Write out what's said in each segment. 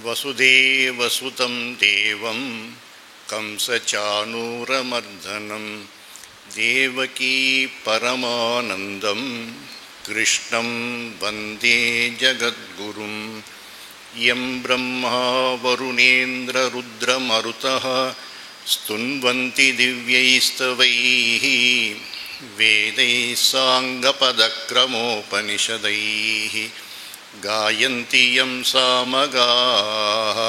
वसुदेवसुतं देवं कंसचाणूरमर्दनं देवकी परमानन्दं कृष्णं वन्दे जगद्गुरुं यं ब्रह्मा वरुणेन्द्ररुद्रमरुतः स्तुन्वन्ति दिव्यैस्तवैः वेदैः साङ्गपदक्रमोपनिषदैः गायन्ति यं सामगाः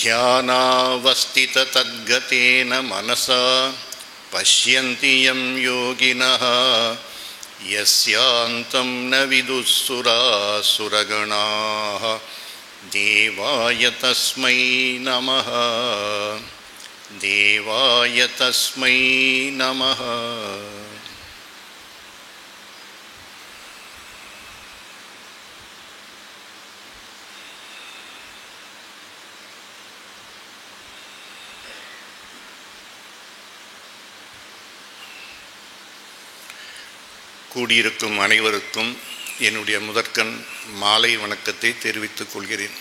ध्यानावस्थिततद्गतेन मनसा पश्यन्ति यं योगिनः यस्यान्तं न विदुःसुरासुरगणाः देवाय तस्मै नमः देवाय तस्मै नमः. கூடியிருக்கும் அனைவருக்கும் என்னுடைய முதற்கண் மாலை வணக்கத்தை தெரிவித்துக் கொள்கிறேன்.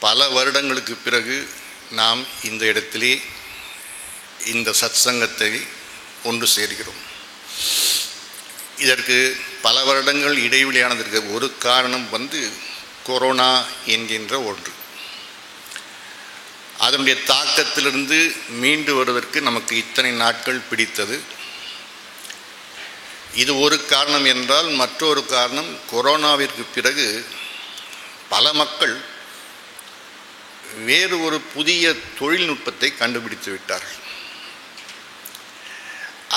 பல வருடங்களுக்கு பிறகு நாம் இந்த இடத்திலே இந்த சத்சங்கத்தை ஒன்று சேர்கிறோம். இதற்கு பல வருடங்கள் இடைவெளியானதற்கு ஒரு காரணம் கொரோனா என்கின்ற ஒன்று. அதனுடைய தாக்கத்திலிருந்து மீண்டு வருவதற்கு நமக்கு இத்தனை நாட்கள் பிடித்தது. இது ஒரு காரணம் என்றால், மற்றொரு காரணம் கொரோனாவிற்கு பிறகு பல மக்கள் வேறு ஒரு புதிய தொழில்நுட்பத்தை கண்டுபிடித்து விட்டார்கள்.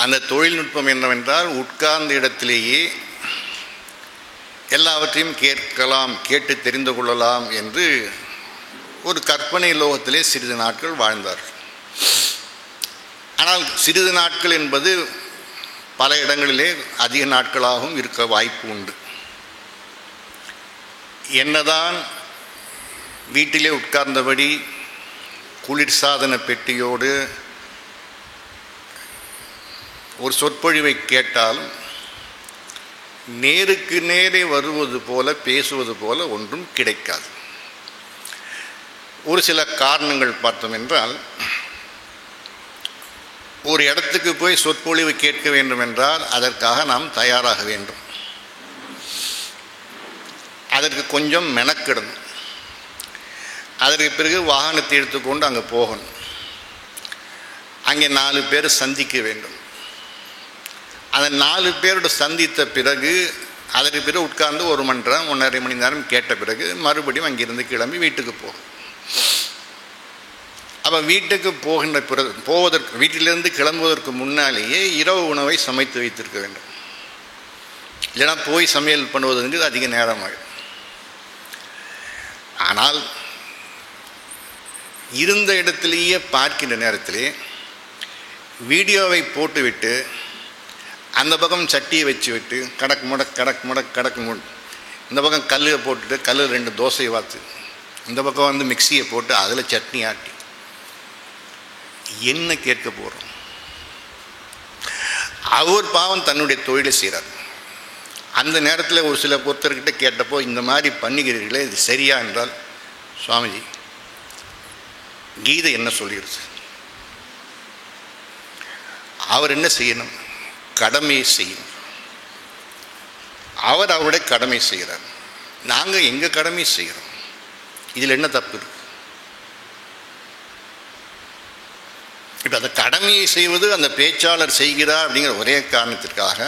அந்த தொழில்நுட்பம் என்னவென்றால், உட்கார்ந்த இடத்திலேயே எல்லாவற்றையும் கேட்கலாம், கேட்டு தெரிந்து கொள்ளலாம் என்று ஒரு கற்பனை லோகத்திலே சிறிது நாட்கள் வாழ்ந்தார்கள். ஆனால் சிறிது நாட்கள் என்பது பல இடங்களிலே அதிக நாட்களாகவும் இருக்க வாய்ப்பு உண்டு. என்னதான் வீட்டிலே உட்கார்ந்தபடி குளிர்சாதன பெட்டியோடு ஒரு சொற்பொழிவை கேட்டாலும் நேருக்கு நேரே வருவது போல பேசுவது போல ஒன்றும் கிடைக்காது. ஒரு சில காரணங்கள் பார்த்தோம் என்றால், ஒரு இடத்துக்கு போய் சொற்பொழிவு கேட்க வேண்டும் என்றால் அதற்காக நாம் தயாராக வேண்டும். அதற்கு கொஞ்சம் மெனக்கிடணும். அதற்கு பிறகு வாகனத்தை எடுத்துக்கொண்டு அங்கே போகணும். அங்கே 4 பேர் சந்திக்க வேண்டும். அந்த 4 பேரோடு சந்தித்த பிறகு அதற்கு பிறகு உட்கார்ந்து 1 மணி நேரம் 1.5 மணி நேரம் கேட்ட பிறகு மறுபடியும் அங்கிருந்து கிளம்பி வீட்டுக்கு போகும். அப்போ வீட்டுக்கு வீட்டிலிருந்து கிளம்புவதற்கு முன்னாலேயே இரவு உணவை சமைத்து வைத்திருக்க வேண்டும். இல்லைனா போய் சமையல் பண்ணுவதற்கு அதிக நேரமாகும். ஆனால் இருந்த இடத்திலேயே பார்க்கின்ற நேரத்திலே வீடியோவை போட்டுவிட்டு அந்த பக்கம் சட்டியை வச்சு விட்டு கடக்கு முடக்கு இந்த பக்கம் கல்லை போட்டுட்டு கல்லில் 2 தோசை வாத்து, இந்த பக்கம் மிக்சியை போட்டு அதில் சட்னி ஆட்டி என்ன கேட்க போகிறோம்? அவர் பாவம் தன்னுடைய தொழிலை செய்கிறார். அந்த நேரத்தில் ஒரு சில பொருத்தர்கிட்ட கேட்டப்போ, இந்த மாதிரி பண்ணுகிறீர்களே, இது சரியா என்றால், சுவாமிஜி கீதை என்ன சொல்கிறது? அவர் என்ன செய்யணும்? கடமையை செய்யணும். அவர் அவருடைய கடமை செய்கிறார். நாங்கள் எங்கள் கடமை செய்கிறோம். இதில் என்ன தப்பு இருக்கு? இப்போ அந்த கடமையை செய்வது அந்த பேச்சாளர் செய்கிறார் அப்படிங்கிற ஒரே காரணத்திற்காக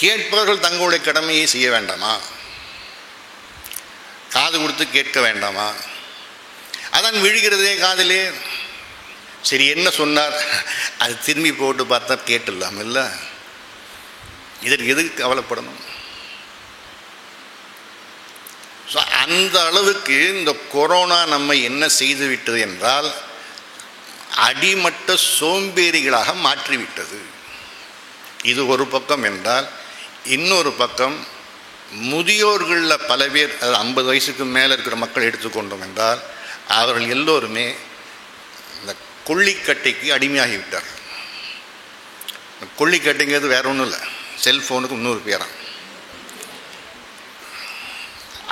கேட்பவர்கள் தங்களுடைய கடமையை செய்ய வேண்டாமா? காது கொடுத்து கேட்க வேண்டாமா? அதான் விழுகிறதே காதிலே. சரி, என்ன சொன்னார் அது திரும்பி போட்டு பார்த்தா கேட்டுடலாம் இல்லை? இதற்கு எதுக்கு கவலைப்படணும்? ஸோ அந்த அளவுக்கு இந்த கொரோனா நம்ம என்ன செய்து விட்டது என்றால், அடிமட்ட சோம்பேறிகளாக மாற்றிவிட்டது. இது ஒரு பக்கம் என்றால், இன்னொரு பக்கம் முதியோர்களில் பல பேர், அது 50 வயசுக்கு மேலே இருக்கிற மக்கள் எடுத்துக்கொண்டோம் என்றால், அவர்கள் எல்லோருமே இந்த கொள்ளிக்கட்டைக்கு அடிமையாகிவிட்டார்கள். கொள்ளிக்கட்டைங்கிறது வேற ஒன்றும் இல்லை, செல்ஃபோனுக்கு இன்னொரு பேரான்.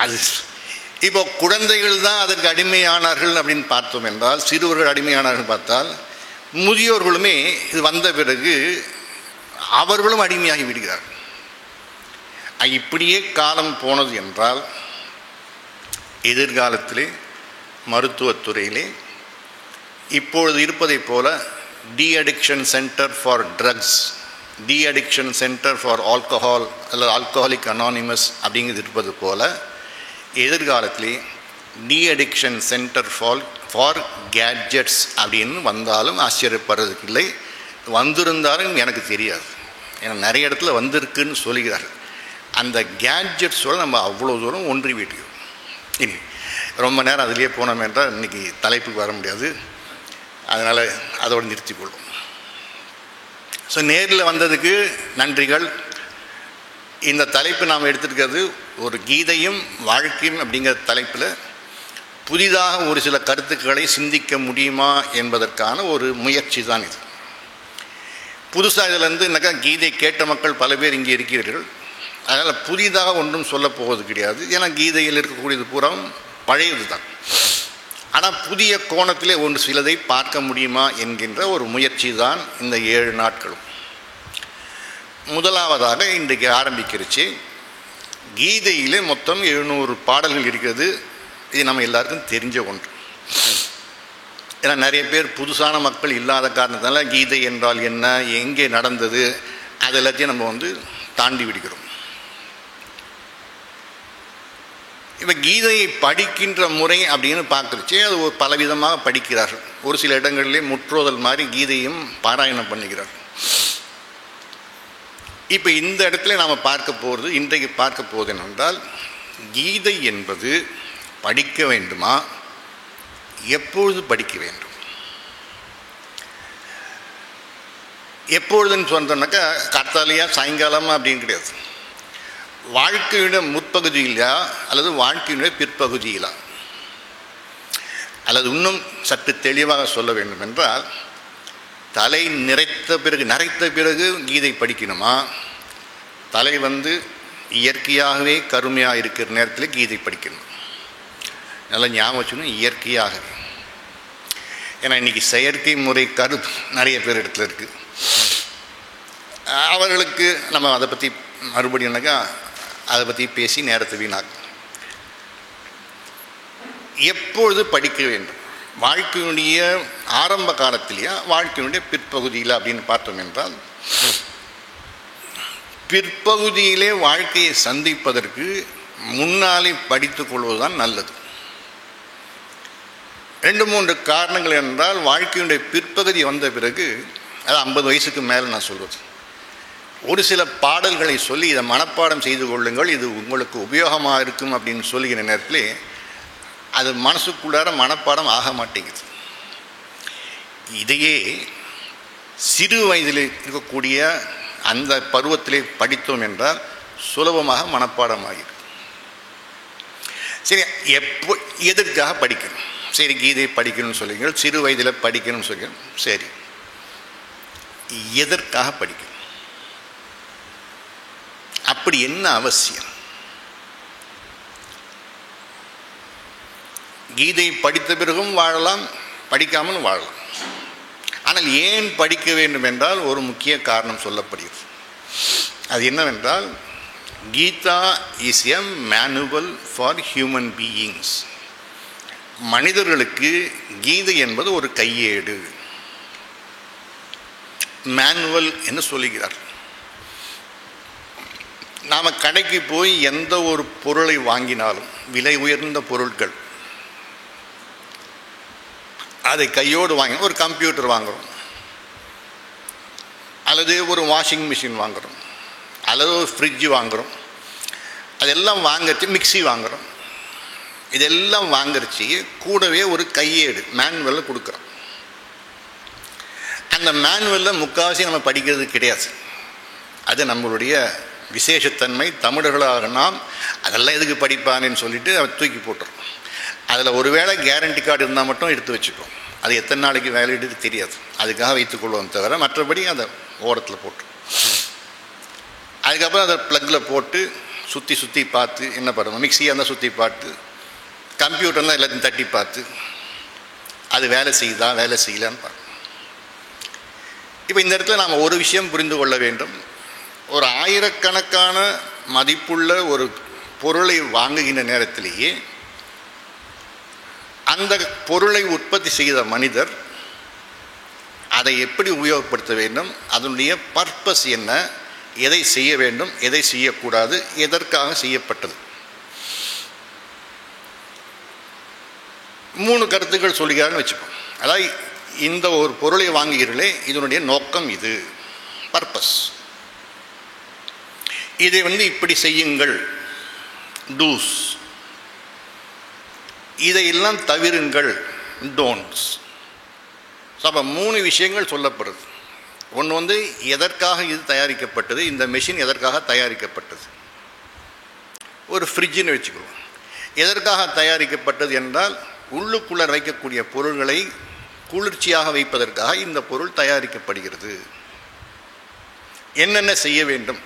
அது இப்போ குழந்தைகள் தான் அதற்கு அடிமையானார்கள் அப்படின்னு பார்த்தோம் என்றால், சிறுவர்கள் அடிமையானார்கள் பார்த்தால், முதியோர்களுமே இது வந்த பிறகு அவர்களும் அடிமையாகி விடுகிறார்கள். இப்படியே காலம் போனது என்றால் எதிர்காலத்திலே மருத்துவத்துறையிலே இப்பொழுது இருப்பதைப் போல de addiction centre for drugs, de addiction centre for alcohol அல்லது ஆல்கஹாலிக் அனானிமஸ் அப்படிங்கிறது இருப்பது போல எதிர்காலத்திலே de addiction centre for gadgets அப்படின்னு வந்தாலும் ஆச்சரியப்படுறதுக்கு இல்லை. வந்திருந்தாலும் எனக்கு தெரியாது, ஏன்னா நிறைய இடத்துல வந்திருக்குன்னு சொல்லுகிறார்கள். அந்த கேட்ஜெட்ஸோடு நம்ம அவ்வளோ தூரம் ஒன்றி விடுகிறோம். இனி ரொம்ப நேரம் அதிலே போனோம் என்றால் இன்றைக்கி தலைப்புக்கு வர முடியாது, அதனால் அதோடு நிறுத்திக்கொள்வோம். ஸோ நேரில் வந்ததுக்கு நன்றிகள். இந்த தலைப்பு நாம் எடுத்துருக்கிறது ஒரு கீதையும் வாழ்க்கையும் அப்படிங்கிற தலைப்பில் புதிதாக ஒரு சில கருத்துக்களை சிந்திக்க முடியுமா என்பதற்கான ஒரு முயற்சி தான் இது. புதுசாக இதிலேருந்து என்னக்கா கீதை கேட்ட மக்கள் பல பேர் இங்கே இருக்கிறீர்கள், அதனால் புதிதாக ஒன்றும் சொல்ல போவது கிடையாது. ஏன்னா கீதையில் இருக்கக்கூடியது பூரா பழையது தான். ஆனால் புதிய கோணத்திலே ஒன்று சிலதை பார்க்க முடியுமா என்கின்ற ஒரு முயற்சி தான் இந்த 7 நாட்களும். முதலாவதாக இன்றைக்கு ஆரம்பிக்கிறச்சு, கீதையிலே மொத்தம் 700 பாடல்கள் இருக்கிறது. இது நம்ம எல்லாருக்கும் தெரிஞ்ச ஒன்று. ஏன்னா நிறைய பேர் புதுசான மக்கள் இல்லாத காரணத்தினால கீதை என்றால் என்ன, எங்கே நடந்தது, அது எல்லாத்தையும் நம்ம தாண்டி விடுகிறோம். இப்போ கீதையை படிக்கின்ற முறை அப்படின்னு பார்க்குறச்சே அது ஒரு பலவிதமாக படிக்கிறார்கள். ஒரு சில இடங்களிலே முற்றோதல் மாதிரி கீதையும் பாராயணம் பண்ணுகிறார்கள். இப்போ இந்த இடத்துல நாம் இன்றைக்கு பார்க்க போவது என்னென்றால், கீதை என்பது படிக்க வேண்டுமா, எப்பொழுது படிக்க வேண்டும்? எப்பொழுதுன்னு சொன்னோம்னாக்கா காத்தாலையா சாயங்காலமா அப்படின்னு கிடையாது. வாழ்க்கையுடைய முற்பகுதியிலா அல்லது வாழ்க்கையுடைய பிற்பகுதியிலா, அல்லது இன்னும் சற்று தெளிவாக சொல்ல வேண்டும் என்றால், தலை நரைத்த பிறகு கீதை படிக்கணுமா, தலை இயற்கையாகவே கருமையாக இருக்கிற நேரத்தில் கீதை படிக்கணும். நல்லா ஞாபகம் வச்சுக்கணும், இயற்கையாகவே. ஏன்னா இன்றைக்கி செயற்கை முறை நிறைய பேர் இடத்துல இருக்குது. அவர்களுக்கு நம்ம அதை பற்றி மறுபடியும்னாக்கா அதை பற்றி பேசி நேரத்தை வீணாக்கும். எப்பொழுது படிக்க வேண்டும்? வாழ்க்கையினுடைய ஆரம்ப காலத்திலேயா, வாழ்க்கையினுடைய பிற்பகுதியில் அப்படின்னு பார்த்தோம் என்றால், பிற்பகுதியிலே வாழ்க்கையை சந்திப்பதற்கு முன்னாலே படித்துக் கொள்வதுதான் நல்லது. 2-3 காரணங்கள் என்றால், வாழ்க்கையினுடைய பிற்பகுதி வந்த பிறகு, அது 50 வயசுக்கு மேலே நான் சொல்வது, ஒரு சில பாடல்களை சொல்லி இதை மனப்பாடம் செய்து கொள்ளுங்கள், இது உங்களுக்கு உபயோகமாக இருக்கும் அப்படின்னு சொல்லுகிற நேரத்தில் அது மனசுக்குள்ளார மனப்பாடம் ஆக மாட்டேங்குது. இதையே சிறு வயதில் இருக்கக்கூடிய அந்த பருவத்திலே படித்தோம் என்றால் சுலபமாக மனப்பாடம் ஆகிடும். சரி, எதற்காக படிக்கணும்? சரி, கீதை படிக்கணும்னு சொல்லுங்கள், சிறு வயதில் படிக்கணும்னு சொல்லுங்கள். சரி, எதற்காக படிக்கணும்? அப்படி என்ன அவசியம்? கீதை படித்த பிறகும் வாழலாம், படிக்காமல் வாழலாம். ஆனால் ஏன் படிக்க வேண்டும் என்றால் ஒரு முக்கிய காரணம் சொல்லப்படுகிறது. அது என்னவென்றால், Gita is a manual for human beings. மனிதர்களுக்கு கீதை என்பது ஒரு கையேடு, மேனுவல் என்று சொல்லுகிறார். நாம் கடைக்கு போய் எந்த ஒரு பொருளை வாங்கினாலும், விலை உயர்ந்த பொருட்கள், அதை கையோடு வாங்கி, ஒரு கம்ப்யூட்டர் வாங்குகிறோம், அல்லது ஒரு வாஷிங் மிஷின் வாங்குகிறோம், அல்லது ஒரு ஃப்ரிட்ஜ் வாங்குகிறோம், அதெல்லாம் வாங்கறச்சு, மிக்சி வாங்குகிறோம், இதெல்லாம் வாங்கறச்சு கூடவே ஒரு கையேடு மேனுவலை கொடுக்குறோம். அந்த மேனுவலில் முக்கால்வாசி நம்ம படிக்கிறது கிடையாது. அது நம்மளுடைய விசேஷத்தன்மை. தமிழர்களாக நாம் அதெல்லாம் எதுக்கு படிப்பானேன்னு சொல்லிட்டு அதை தூக்கி போட்டுறோம். அதில் ஒருவேளை கேரண்டி கார்டு இருந்தால் மட்டும் எடுத்து வச்சுக்கோம். அது எத்தனை நாளைக்கு வேலையிட்டு தெரியாது, அதுக்காக வைத்துக்கொள்வோம் தவிர மற்றபடி அதை ஓரத்தில் போட்டுரும். அதுக்கப்புறம் அதை ப்ளக்கில் போட்டு சுற்றி சுற்றி பார்த்து என்ன பண்ணுவோம், மிக்சியாக இருந்தால் சுற்றி பார்த்து, கம்ப்யூட்டர் தான் எல்லாத்தையும் தட்டி பார்த்து அது வேலை செய்யுதா வேலை செய்யலான்னு பார்க்கணும். இப்போ இந்த இடத்துல நாம் ஒரு விஷயம் புரிந்து கொள்ள வேண்டும். ஒரு ஆயிரக்கணக்கான மதிப்புள்ள ஒரு பொருளை வாங்குகின்ற நேரத்திலேயே அந்த பொருளை உற்பத்தி செய்த மனிதர் அதை எப்படி உபயோகப்படுத்த வேண்டும், அதனுடைய பர்பஸ் என்ன, எதை செய்ய வேண்டும், எதை செய்யக்கூடாது, எதற்காக செய்யப்பட்டது, 3 கருத்துக்கள் சொல்லுகிறான்னு வச்சுப்போம். அதாவது இந்த ஒரு பொருளை வாங்குகிறீர்களே, இதனுடைய நோக்கம் இது, பர்பஸ். இதை இப்படி செய்யுங்கள், டூஸ். இதையெல்லாம் தவிருங்கள், டோன்ட்ஸ். அப்போ 3 விஷயங்கள் சொல்லப்படுது. ஒன்று எதற்காக இது தயாரிக்கப்பட்டது, இந்த மெஷின் எதற்காக தயாரிக்கப்பட்டது. ஒரு ஃப்ரிட்ஜுன்னு வச்சுக்குவோம். எதற்காக தயாரிக்கப்பட்டது என்றால், உள்ளுக்குள்ளே வைக்கக்கூடிய பொருள்களை குளிர்ச்சியாக வைப்பதற்காக இந்த பொருள் தயாரிக்கப்படுகிறது. என்னென்ன செய்ய வேண்டும்,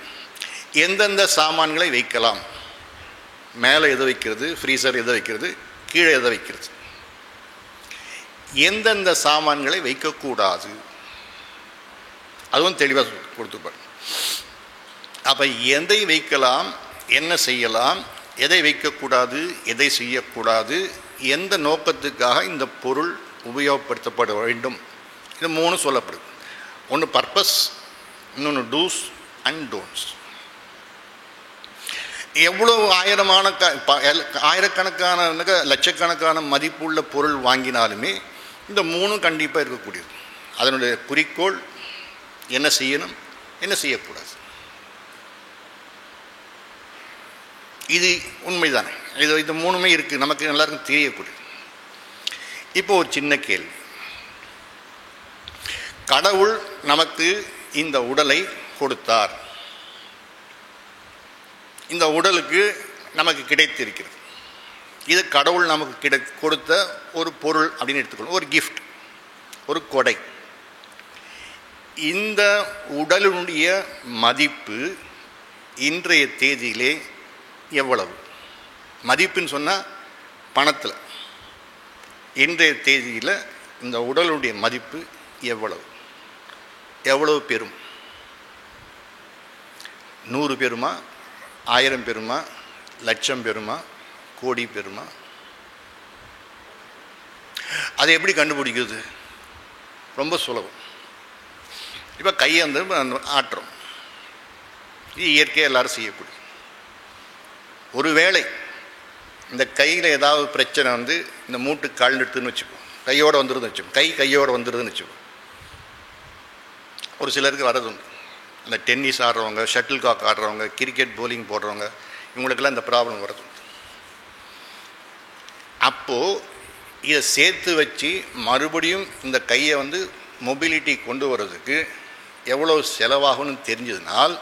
எந்தெந்த சாமான்களை வைக்கலாம், மேலே எதை வைக்கிறது, ஃப்ரீசர் எதை வைக்கிறது, கீழே எதை வைக்கிறது, எந்தெந்த சாமான்களை வைக்கக்கூடாது, அதுவும் தெளிவாக கொடுத்துப்பார். அப்போ எதை வைக்கலாம், என்ன செய்யலாம், எதை வைக்கக்கூடாது, எதை செய்யக்கூடாது, எந்த நோக்கத்துக்காக இந்த பொருள் உபயோகப்படுத்தப்பட வேண்டும், இது 3 சொல்லப்படுது. ஒன்று பர்பஸ், இன்னொன்று டூஸ் அண்ட் டோன்ட்ஸ். எவ்வளோ ஆயிரக்கணக்கான லட்சக்கணக்கான மதிப்புள்ள பொருள் வாங்கினாலுமே இந்த 3 கண்டிப்பாக இருக்கக்கூடியது. அதனுடைய குறிக்கோள் என்ன செய்யணும், என்ன செய்யக்கூடாது. இது உண்மைதானே? இது 3மே இருக்குது, நமக்கு எல்லாருக்கும் தெரியக்கூடியது. இப்போ ஒரு சின்ன கேள்வி. கடவுள் நமக்கு இந்த உடலை கொடுத்தார், இந்த உடலுக்கு நமக்கு கிடைத்திருக்கிறது. இது கடவுள் நமக்கு கொடுத்த ஒரு பொருள் அப்படின்னு எடுத்துக்கணும், ஒரு கிஃப்ட், ஒரு கொடை. இந்த உடலுடைய மதிப்பு இன்றைய தேதியிலே எவ்வளவு? மதிப்புன்னு சொன்னால் பணத்தில். இன்றைய தேதியில் இந்த உடலுடைய மதிப்பு எவ்வளவு? எவ்வளவு பெறும்? 100 பெறுமா, 1000 பெறுமா, லட்சம் பெறுமா, கோடி பெறுமா? அதை எப்படி கண்டுபிடிக்கிறது? ரொம்ப சுலபம். இப்போ கையை ஆட்டுறோம், இது இயற்கையாக எல்லாரும் செய்யக்கூடிய. ஒருவேளை இந்த கையில் ஏதாவது பிரச்சனை இந்த மூட்டு கழண்டுட்டுன்னு வச்சுப்போம், கையோடு வந்துடுதுன்னு வச்சுப்போம், கையோடு வந்துடுதுன்னு வச்சுப்போம். ஒரு சிலருக்கு வரது உண்டு. அந்த டென்னிஸ் ஆடுறவங்க, ஷட்டில் காக் ஆடுறவங்க, கிரிக்கெட் போலிங் போடுறவங்க, இவங்களுக்கெல்லாம் இந்த ப்ராப்ளம் வரது உண்டு. அப்போது இதை சேர்த்து வச்சு மறுபடியும் இந்த கையை மொபிலிட்டி கொண்டு வர்றதுக்கு எவ்வளோ செலவாகும்னு தெரிஞ்சதுனால்,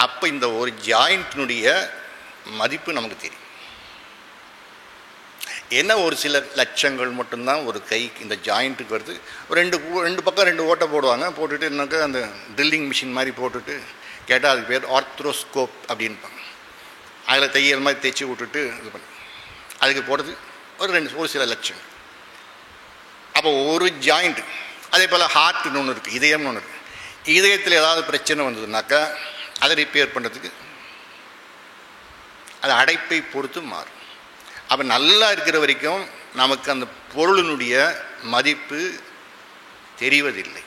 அப்போ இந்த ஒரு ஜாயிண்ட்டினுடைய மதிப்பு நமக்கு தெரியும். என்ன ஒரு சில லட்சங்கள் மட்டும்தான் ஒரு கைக்கு இந்த ஜாயிண்ட்டுக்கு வருது. ரெண்டு பக்கம் 2 ஓட்டை போடுவாங்க, போட்டுட்டு என்னக்கா அந்த ட்ரில்லிங் மிஷின் மாதிரி போட்டுட்டு கேட்டால் அதுக்கு பேர் ஆர்த்ரோஸ்கோப் அப்படின்பாங்க. அதில் தையல் மாதிரி தைச்சி விட்டுட்டு இது பண்ணி அதுக்கு போடுறது ஒரு சில லட்சம். அப்போ ஒரு ஜாயிண்ட்டு. அதே போல் ஹார்ட்னு ஒன்று இருக்குது, இதயம்னு ஒன்று இருக்குது. இதயத்தில் ஏதாவது பிரச்சனை வந்ததுனாக்கா அதை ரிப்பேர் பண்ணுறதுக்கு அது அடைப்பை பொறுத்து மாறும். அப்போ நல்லா இருக்கிற வரைக்கும் நமக்கு அந்த பொருளினுடைய மதிப்பு தெரிவதில்லை.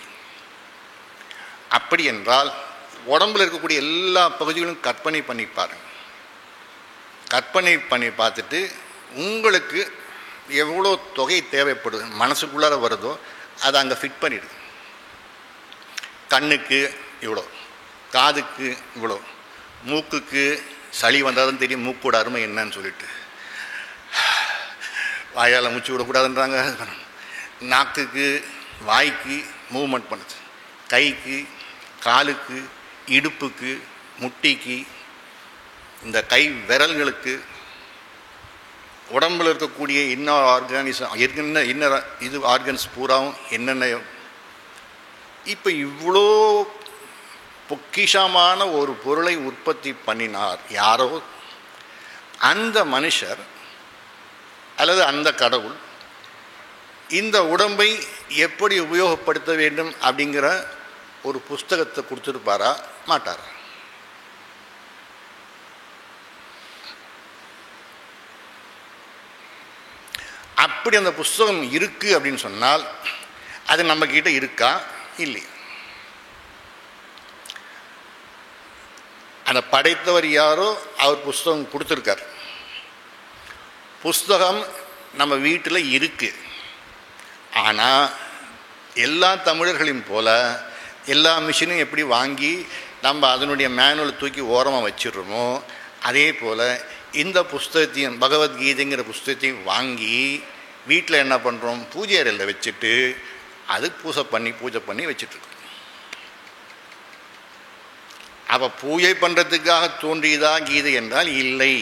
அப்படி என்றால் உடம்பில் இருக்கக்கூடிய எல்லா பகுதிகளும் கற்பனை பண்ணி பாருங்கள். கற்பனை பண்ணி பார்த்துட்டு உங்களுக்கு எவ்வளோ தொகை தேவைப்படுது மனசுக்குள்ளார வருதோ அதை அங்கே ஃபிட் பண்ணிவிடுது. கண்ணுக்கு இவ்வளோ, காதுக்கு இவ்வளோ, மூக்குக்கு சளி வந்தால் தான் தெரியும் மூக்கோட அருமை என்னன்னு சொல்லிட்டு, வாயால் மூச்சு விடக்கூடாதுன்றாங்க. நாக்குக்கு வாய்க்கு மூவ்மெண்ட் பண்ணுது, கைக்கு காலுக்கு இடுப்புக்கு முட்டிக்கு இந்த கை விரல்களுக்கு உடம்பில் இருக்கக்கூடிய இன்னொரு ஆர்கானிசம் இன்ன இது ஆர்கன்ஸ் பூராவும் என்னென்ன. இப்போ இவ்வளோ பொக்கிஷமான ஒரு பொருளை உற்பத்தி பண்ணினார் யாரோ, அந்த மனுஷர் அல்லது அந்த கடவுள் இந்த உடம்பை எப்படி உபயோகப்படுத்த வேண்டும் அப்படிங்கிற ஒரு புஸ்தகத்தை கொடுத்துருப்பாரா? மாட்டார். அப்படி அந்த புஸ்தகம் இருக்கு அப்படின்னு சொன்னால் அது நம்ம கிட்ட இருக்கா இல்லையா? அந்த படைத்தவர் யாரோ அவர் புஸ்தகம் கொடுத்துருக்கார். புஸ்தகம் நம்ம வீட்டில் இருக்கு. ஆனால் எல்லா தமிழர்களையும் போல எல்லா மிஷினும் எப்படி வாங்கி நம்ம அதனுடைய மேனுவலை தூக்கி ஓரமாக வச்சிடுறோமோ, அதே போல் இந்த புஸ்தகத்தையும் பகவத்கீதைங்கிற புஸ்தகத்தையும் வாங்கி வீட்டில் என்ன பண்ணுறோம், பூஜை அறையில் வச்சுட்டு அதுக்கு பூஜை பண்ணி வச்சுட்ருக்கோம். அப்போ பூஜை பண்ணுறதுக்காக தோன்றியதா கீதை என்றால் இல்லை.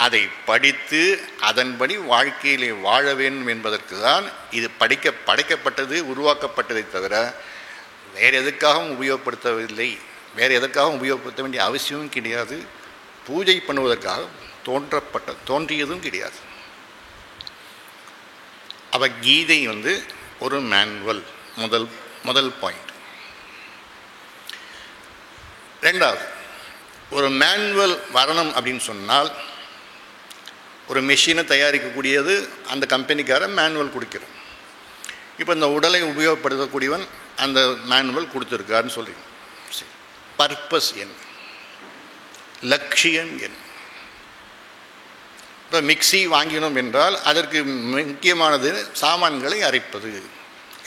அதை படித்து அதன்படி வாழ்க்கையிலே வாழ வேண்டும் என்பதற்கு தான் இது படைக்கப்பட்டது, உருவாக்கப்பட்டதை தவிர வேறு எதுக்காகவும் உபயோகப்படுத்தவில்லை. வேறு எதற்காகவும் உபயோகப்படுத்த வேண்டிய அவசியமும் கிடையாது. பூஜை பண்ணுவதற்காக தோன்றியதும் கிடையாது. அப்போ கீதை ஒரு மேனுவல், முதல் பாயிண்ட். ரெண்டாவது, ஒரு மேனுவல் வரணும் அப்படின்னு சொன்னால் ஒரு மெஷினை தயாரிக்கக்கூடியது அந்த கம்பெனிக்கார மேனுவல் கொடுக்கிறோம். இப்போ இந்த உடலை உபயோகப்படுத்தக்கூடியவன் அந்த மேனுவல் கொடுத்துருக்காருன்னு சொல்கிறீங்க. சரி, பர்பஸ் என்ன, லட்சியம் என்ன? இப்போ மிக்சி வாங்கினோம் என்றால் அதற்கு முக்கியமானது சாமான்களை அரைப்பது.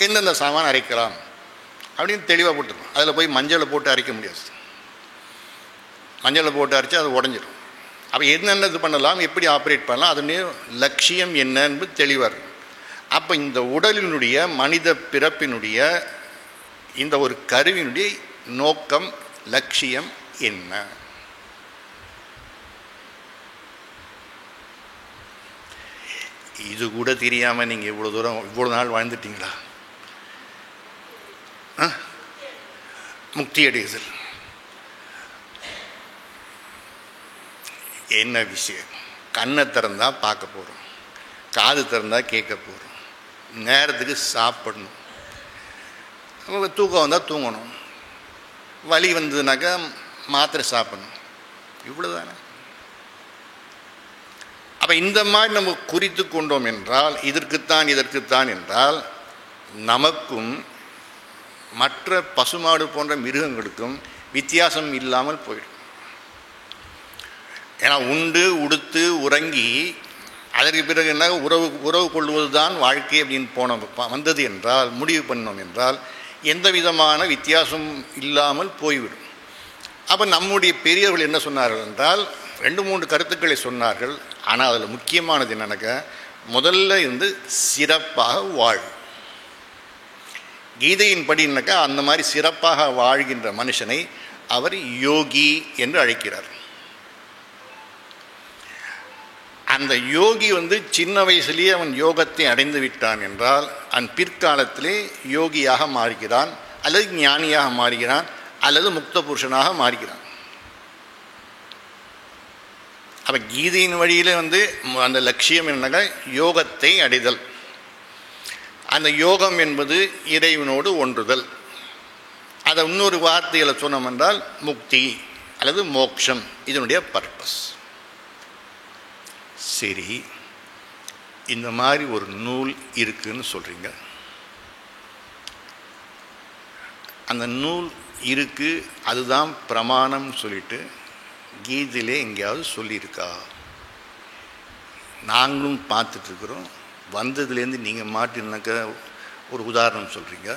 எந்தெந்த சாமான் அரைக்கலாம் அப்படின்னு தெளிவாக போட்டுருக்கோம். அதில் போய் மஞ்சளை போட்டு அரைக்க முடியாது. மஞ்சளை போட்டு அரைச்சா அது உடஞ்சிடும். அப்போ என்னென்ன இது பண்ணலாம், எப்படி ஆப்ரேட் பண்ணலாம், அதனுடைய லட்சியம் என்ன என்பது தெளிவாக இருக்கும். அப்போ இந்த உடலினுடைய மனித பிறப்பினுடைய இந்த ஒரு கருவினுடைய நோக்கம், லட்சியம் என்ன? இது கூட தெரியாமல் நீங்கள் இவ்வளோ நாள் வாழ்ந்துட்டீங்களா? முக்தி அடைதல் என்ன விஷயம்? கண்ணை திறந்தால் பார்க்க போகிறோம், காது திறந்தால் கேட்க போகிறோம், நேரத்துக்கு சாப்பிடணும், தூக்கம் வந்தால் தூங்கணும், வலி வந்ததுனாக்கா மாத்திரை சாப்பிடணும், இவ்வளோதானே. அப்போ இந்த மாதிரி நம்ம குறித்து கொண்டோம் என்றால் இதற்குத்தான் என்றால் நமக்கும் மற்ற பசுமாடு போன்ற மிருகங்களுக்கும் வித்தியாசம் இல்லாமல் போயிடும். ஏன்னா உண்டு உடுத்து உறங்கி அதற்கு பிறகு என்ன உறவு கொள்வது தான் வாழ்க்கை அப்படின்னு வந்தது என்றால், முடிவு பண்ணோம் என்றால் எந்த விதமான வித்தியாசம் இல்லாமல் போய்விடும். அப்போ நம்முடைய பெரியவர்கள் என்ன சொன்னார்கள் என்றால் 2-3 கருத்துக்களை சொன்னார்கள். ஆனால் அதில் முக்கியமானது என்னன்னாக்கா, முதல்ல சிறப்பாக வாழ். கீதையின் படினாக்கா அந்த மாதிரி சிறப்பாக வாழ்கின்ற மனுஷனை அவர் யோகி என்று அழைக்கிறார். அந்த யோகி சின்ன வயசுலேயே அவன் யோகத்தை அடைந்து விட்டான் என்றால் அவன் பிற்காலத்திலே யோகியாக மாறுகிறான், அல்லது ஞானியாக மாறுகிறான், அல்லது முக்த புருஷனாக மாறுகிறான். அப்போ கீதையின் வழியில் அந்த லட்சியம் என்னன்னா யோகத்தை அடைதல். அந்த யோகம் என்பது இறைவனோடு ஒன்றுதல். அதை இன்னொரு வார்த்தைகளை சொன்னோம் என்றால் முக்தி அல்லது மோட்சம், இதனுடைய பர்பஸ். சரி, இந்த மாதிரி ஒரு நூல் இருக்குன்னு சொல்கிறீங்க. அந்த நூல் இருக்குது, அதுதான் பிரமாணம் சொல்லிட்டு கீதையிலே எங்கேயாவது சொல்லியிருக்கா? நாங்களும் பார்த்துட்ருக்குறோம். வந்ததுலேருந்து நீங்கள் மாட்டினாக்க ஒரு உதாரணம் சொல்கிறீங்க,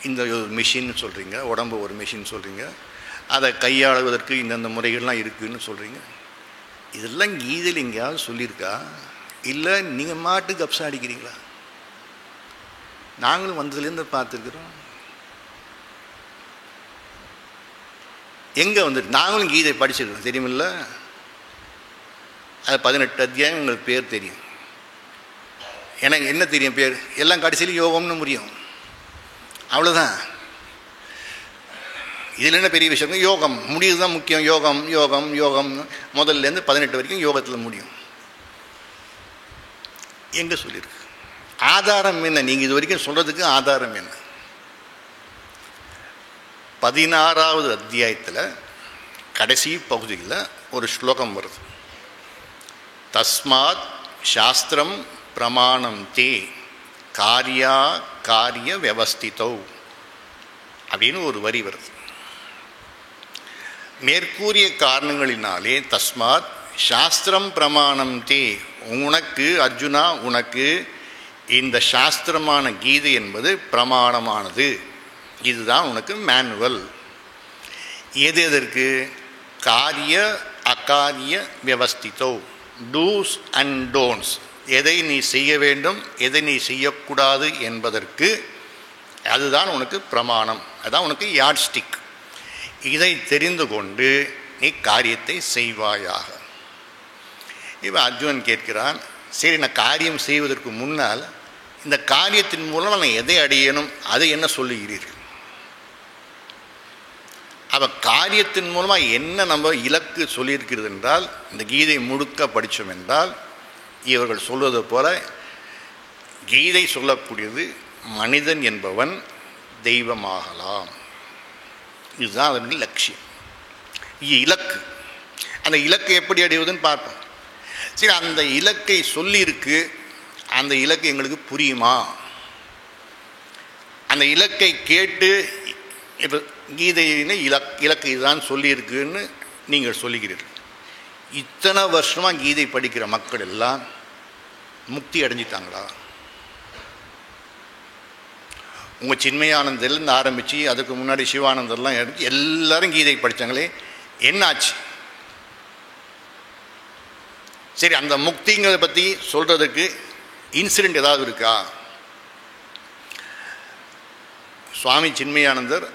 இந்த மிஷின்னு சொல்கிறீங்க, உடம்பு ஒரு மிஷின் சொல்கிறீங்க, அதை கையாளுவதற்கு இந்தந்த முறைகள்லாம் இருக்குதுன்னு சொல்கிறீங்க. இதெல்லாம் கீதையில் எங்கேயாவது சொல்லியிருக்கா? இல்லை நீங்கள் மாட்டுக்கு கப்ஸா அடிக்கிறீங்களா? நாங்களும் வந்ததுலேருந்து பார்த்துருக்குறோம். எங்கே நாங்களும் கீதை படிச்சிருக்கோம், தெரியுமில்ல? அது 18 அத்தியாயம் உங்களுக்கு பேர் தெரியும். எனக்கு என்ன தெரியும் பேர்? எல்லாம் கடைசியில் யோகம்னு முடியும், அவ்வளோதான். இதில் என்ன பெரிய விஷயம்? யோகம் முடிவு தான் முக்கியம். யோகம் யோகம் யோகம் முதல்லேருந்து 18 வரைக்கும் யோகத்தில் முடியும். எங்கே சொல்லியிருக்கு? ஆதாரம் என்ன? நீங்கள் இது வரைக்கும் சொல்கிறதுக்கு ஆதாரம் என்ன? 16வது அத்தியாயத்தில் கடைசி பகுதியில் ஒரு ஸ்லோகம் வருது. தஸ்மாத் சாஸ்திரம் பிரமாணம் தே காரியா காரிய வியவஸ்திதோ அப்படின்னு ஒரு வரி வருது. மேற்கூறிய காரணங்களினாலே தஸ்மாத் சாஸ்திரம் பிரமாணம் தே, உனக்கு அர்ஜுனா, உனக்கு இந்த சாஸ்திரமான கீதை என்பது பிரமாணமானது. இதுதான் உனக்கு மேனுவல். எது எதற்கு? காரிய அகாரிய வியவஸ்திதோ, டூஸ் அண்ட் டோன்ட்ஸ், எதை நீ செய்ய வேண்டும் எதை நீ செய்யக்கூடாது என்பதற்கு அதுதான் உனக்கு பிரமாணம். அதுதான் உனக்கு யாட்ஸ்டிக். இதை தெரிந்து கொண்டு நீ காரியத்தை செய்வாயாக. இவன் அர்ஜுனன் கேட்கிறான், சரி நான் காரியம் செய்வதற்கு முன்னால் இந்த காரியத்தின் மூலம் நான் எதை அடையணும், அதை என்ன சொல்லுகிறீர்கள்? அவள் காரியத்தின் மூலமாக என்ன நம்ம இலக்கு சொல்லியிருக்கிறது என்றால், இந்த கீதை முழுக்க படித்தோம் என்றால் இவர்கள் சொல்வது போல கீதை சொல்லக்கூடியது மனிதன் என்பவன் தெய்வமாகலாம். இதுதான் அதனுடைய லட்சியம், இலக்கு. அந்த இலக்கை எப்படி அடைவதுன்னு பார்ப்போம். சரி, அந்த இலக்கை சொல்லியிருக்கு, அந்த இலக்கு எங்களுக்கு புரியுமா? அந்த இலக்கை கேட்டு இப்போ கீதையின்னு இலக்கு இதுதான் சொல்லியிருக்குன்னு நீங்கள் சொல்லுகிறீர்கள். இத்தனை வருஷமாக கீதை படிக்கிற மக்கள் எல்லாம் முக்தி அடைஞ்சிட்டாங்களா? உங்கள் சின்மயானந்திலேருந்து ஆரம்பித்து அதுக்கு முன்னாடி சிவானந்தர்லாம் எடுத்து எல்லாரும் கீதை படித்தாங்களே, என்னாச்சு? சரி, அந்த முக்திங்கிறத பற்றி சொல்கிறதுக்கு இன்சிடெண்ட் ஏதாவது இருக்கா? சுவாமி சின்மயானந்தர்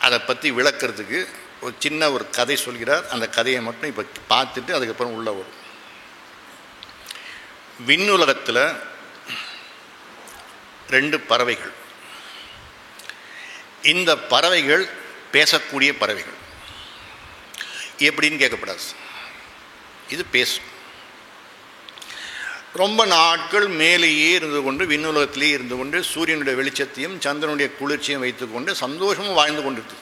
அதை பற்றி விளக்கிறதுக்கு ஒரு சின்ன ஒரு கதை சொல்கிறார். அந்த கதையை மட்டும் இப்போ பார்த்துட்டு அதுக்கப்புறம் உள்ள வரும். விண்ணுலகத்தில் 2 பறவைகள். இந்த பறவைகள் பேசக்கூடிய பறவைகள். எப்படின்னு கேட்கப்படாது, இது பேசும். ரொம்ப நாட்கள் மேலேயே இருந்து கொண்டு, விண்ணுலகத்திலேயே இருந்து கொண்டு, சூரியனுடைய வெளிச்சத்தையும் சந்திரனுடைய குளிர்ச்சியும் வைத்துக்கொண்டு சந்தோஷமும் வாழ்ந்து கொண்டிருக்கு.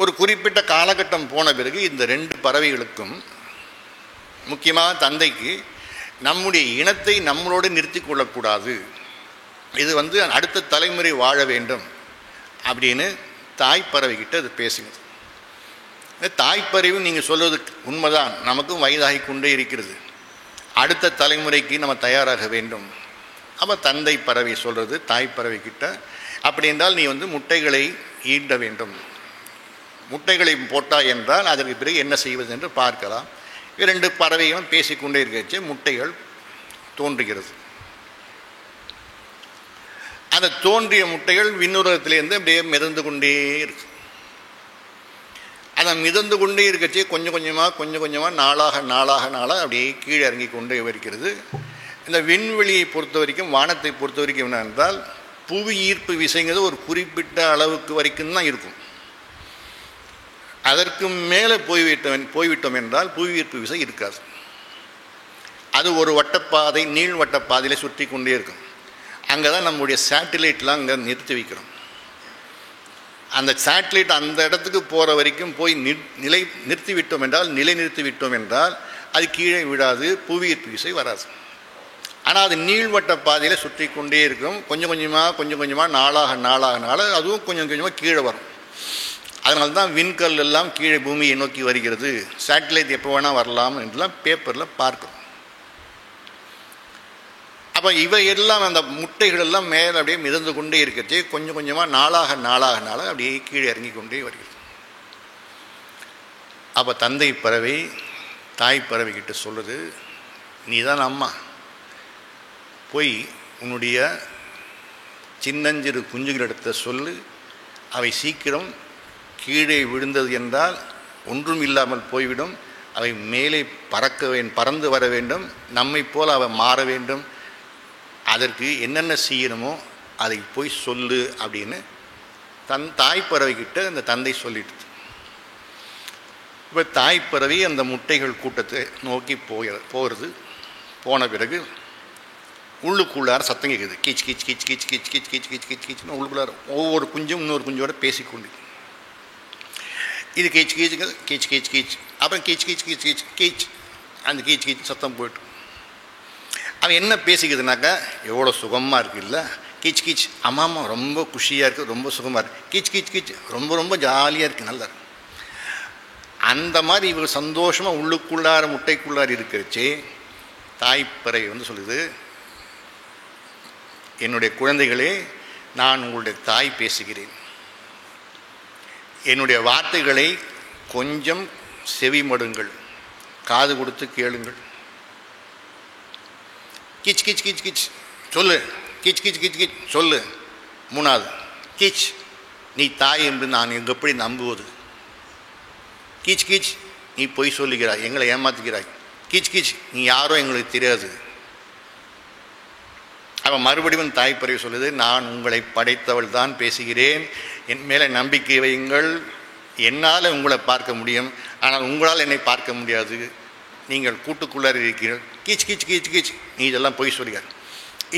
ஒரு குறிப்பிட்ட காலகட்டம் போன பிறகு இந்த 2 பறவைகளுக்கும், முக்கியமாக தந்தைக்கு, நம்முடைய இனத்தை நம்மளோடு நிறுத்தி கொள்ளக்கூடாது, இது அடுத்த தலைமுறை வாழ வேண்டும் அப்படின்னு தாய்ப்பறவைகிட்ட அது பேசுகிறது. இந்த தாய்ப்பறவை நீங்கள் சொல்வது உண்மைதான், நமக்கும் வயதாகி கொண்டே இருக்கிறது, அடுத்த தலைமுறைக்கு நம்ம தயாராக வேண்டும். அப்போ தந்தை பறவை சொல்கிறது தாய்ப்பறவைக்கிட்ட, அப்படி என்றால் நீ முட்டைகளை ஈண்ட வேண்டும், முட்டைகளை போட்டாய் என்றால் அதற்கு பிறகு என்ன செய்வது என்று பார்க்கலாம். 2 பறவைகளும் பேசிக்கொண்டே இருக்கச்சு முட்டைகள் தோன்றுகிறது. அந்த தோன்றிய முட்டைகள் விண்ணுலகத்திலேருந்து அப்படியே மிதந்து கொண்டே இருக்கு. அதை மிதந்து கொண்டே இருக்கச்சே கொஞ்சம் கொஞ்சமாக நாளாக அப்படியே கீழே இறங்கி கொண்டே இருக்கிறது. இந்த விண்வெளியை பொறுத்த வரைக்கும், வானத்தை பொறுத்த வரைக்கும் என்னென்றால், புவி ஈர்ப்பு விசைங்கிறது ஒரு குறிப்பிட்ட அளவுக்கு வரைக்கும் தான் இருக்கும். அதற்கு மேலே போய்விட்டோம் என்றால் புவி ஈர்ப்பு விசை இருக்காது. அது ஒரு வட்டப்பாதை, நீள்வட்டப்பாதையில் சுற்றி கொண்டே இருக்கும். அங்கே தான் நம்முடைய சேட்டிலைட்லாம் அங்கே நிறுத்தி வைக்கிறோம். அந்த சேட்டலைட் அந்த இடத்துக்கு போகிற வரைக்கும் போய் நிறுத்தி விட்டோம் என்றால் அது கீழே விடாது, புவி ஈர்ப்பு விசை வராது. ஆனால் அது நீள்வட்ட பாதையில் சுற்றி கொண்டே இருக்கும். கொஞ்சம் கொஞ்சமாக நாளாக அதுவும் கொஞ்சம் கொஞ்சமாக கீழே வரும். அதனால தான் விண்கல் எல்லாம் கீழே பூமியை நோக்கி வருகிறது, சேட்டலைட் எப்போ வேணால் வரலாம் என்றெல்லாம் பேப்பரில் பார்க்கும். அப்போ இவை எல்லாம், அந்த முட்டைகள் எல்லாம் மேலே அப்படியே மிதந்து கொண்டே இருக்கிறதே கொஞ்சம் கொஞ்சமாக நாளாக அப்படியே கீழே இறங்கி கொண்டே வருகிறது. அப்போ தந்தை பறவை தாய் பறவை கிட்ட சொல்லுது, நீ தான் அம்மா, போய் உன்னுடைய சின்னஞ்சிறு குஞ்சுகளிடத்தை சொல்லு, அவை சீக்கிரம் கீழே விழுந்தது என்றால் ஒன்றும் இல்லாமல் போய்விடும், அவை மேலே பறந்து வர வேண்டும், நம்மை போல் அவை மாற வேண்டும், அதற்கு என்னென்ன செய்யணுமோ அதை போய் சொல்லு அப்படின்னு தாய்ப்பறவைக்கிட்ட அந்த தந்தை சொல்லிட்டு, இப்போ தாய்ப்பறவை அந்த முட்டைகள் கூட்டத்தை நோக்கி போகிறது. போன பிறகு உள்ளுக்குள்ளார சத்தம் கேட்குது. கீச் கீச் கீச் கீச் கீச் கீச் கீச் கீச் கீச் கீச்னு உள்ளுக்குள்ளார ஒவ்வொரு குஞ்சும் இன்னொரு குஞ்சோட பேசிக்கொண்டு, இது கீச் கீச் கீச் கீச் கீச், அப்புறம் கீச் கீச் கீச் கீச் கீச், அந்த கீச் கீச் சத்தம் போய்ட்டு அவன் என்ன பேசிக்குதுனாக்கா, எவ்வளோ சுகமாக இருக்குது இல்லை, கீச் கீச் அம்மா ரொம்ப குஷியாக இருக்குது, ரொம்ப சுகமாக இருக்குது, கீச் கீச் கீச் ரொம்ப ரொம்ப ஜாலியாக இருக்குது, நல்லா இருக்கு. அந்த மாதிரி இவர் சந்தோஷமாக உள்ளுக்குள்ளார முட்டைக்குள்ளார இருக்கிறச்சு தாய்ப்பறை சொல்லுது, என்னுடைய குழந்தைகளே, நான் உங்களுடைய தாய் பேசுகிறேன், என்னுடைய வார்த்தைகளை கொஞ்சம் செவிமடுங்கள், காது கொடுத்து கேளுங்கள். கீச் கீச் கீச் கீச் சொல்லு, கீச் கீச் கீச் கீச் சொல்லு. மூணாவது கீச், நீ தாய் என்று நான் எப்படி நம்புவது? கீச் கீச், நீ பொய் சொல்லுகிறாய், எங்களை ஏமாத்துகிறாய். கீச் கீச், நீ யாரோ எங்களுக்கு தெரியாது. அவன் மறுபடியும் தாய்ப்பறவை சொல்லுது, நான் உங்களை படைத்தவள் தான் பேசுகிறேன், என் மேலே நம்பிக்கை வையுங்கள், என்னால் உங்களை பார்க்க முடியும், ஆனால் உங்களால் என்னை பார்க்க முடியாது, நீங்கள் கூட்டுக்குள்ளார இருக்கிறீர்கள். கீச் கீச் கீச் கீச், நீ இதெல்லாம் பொய் சொல்லுகிறார்.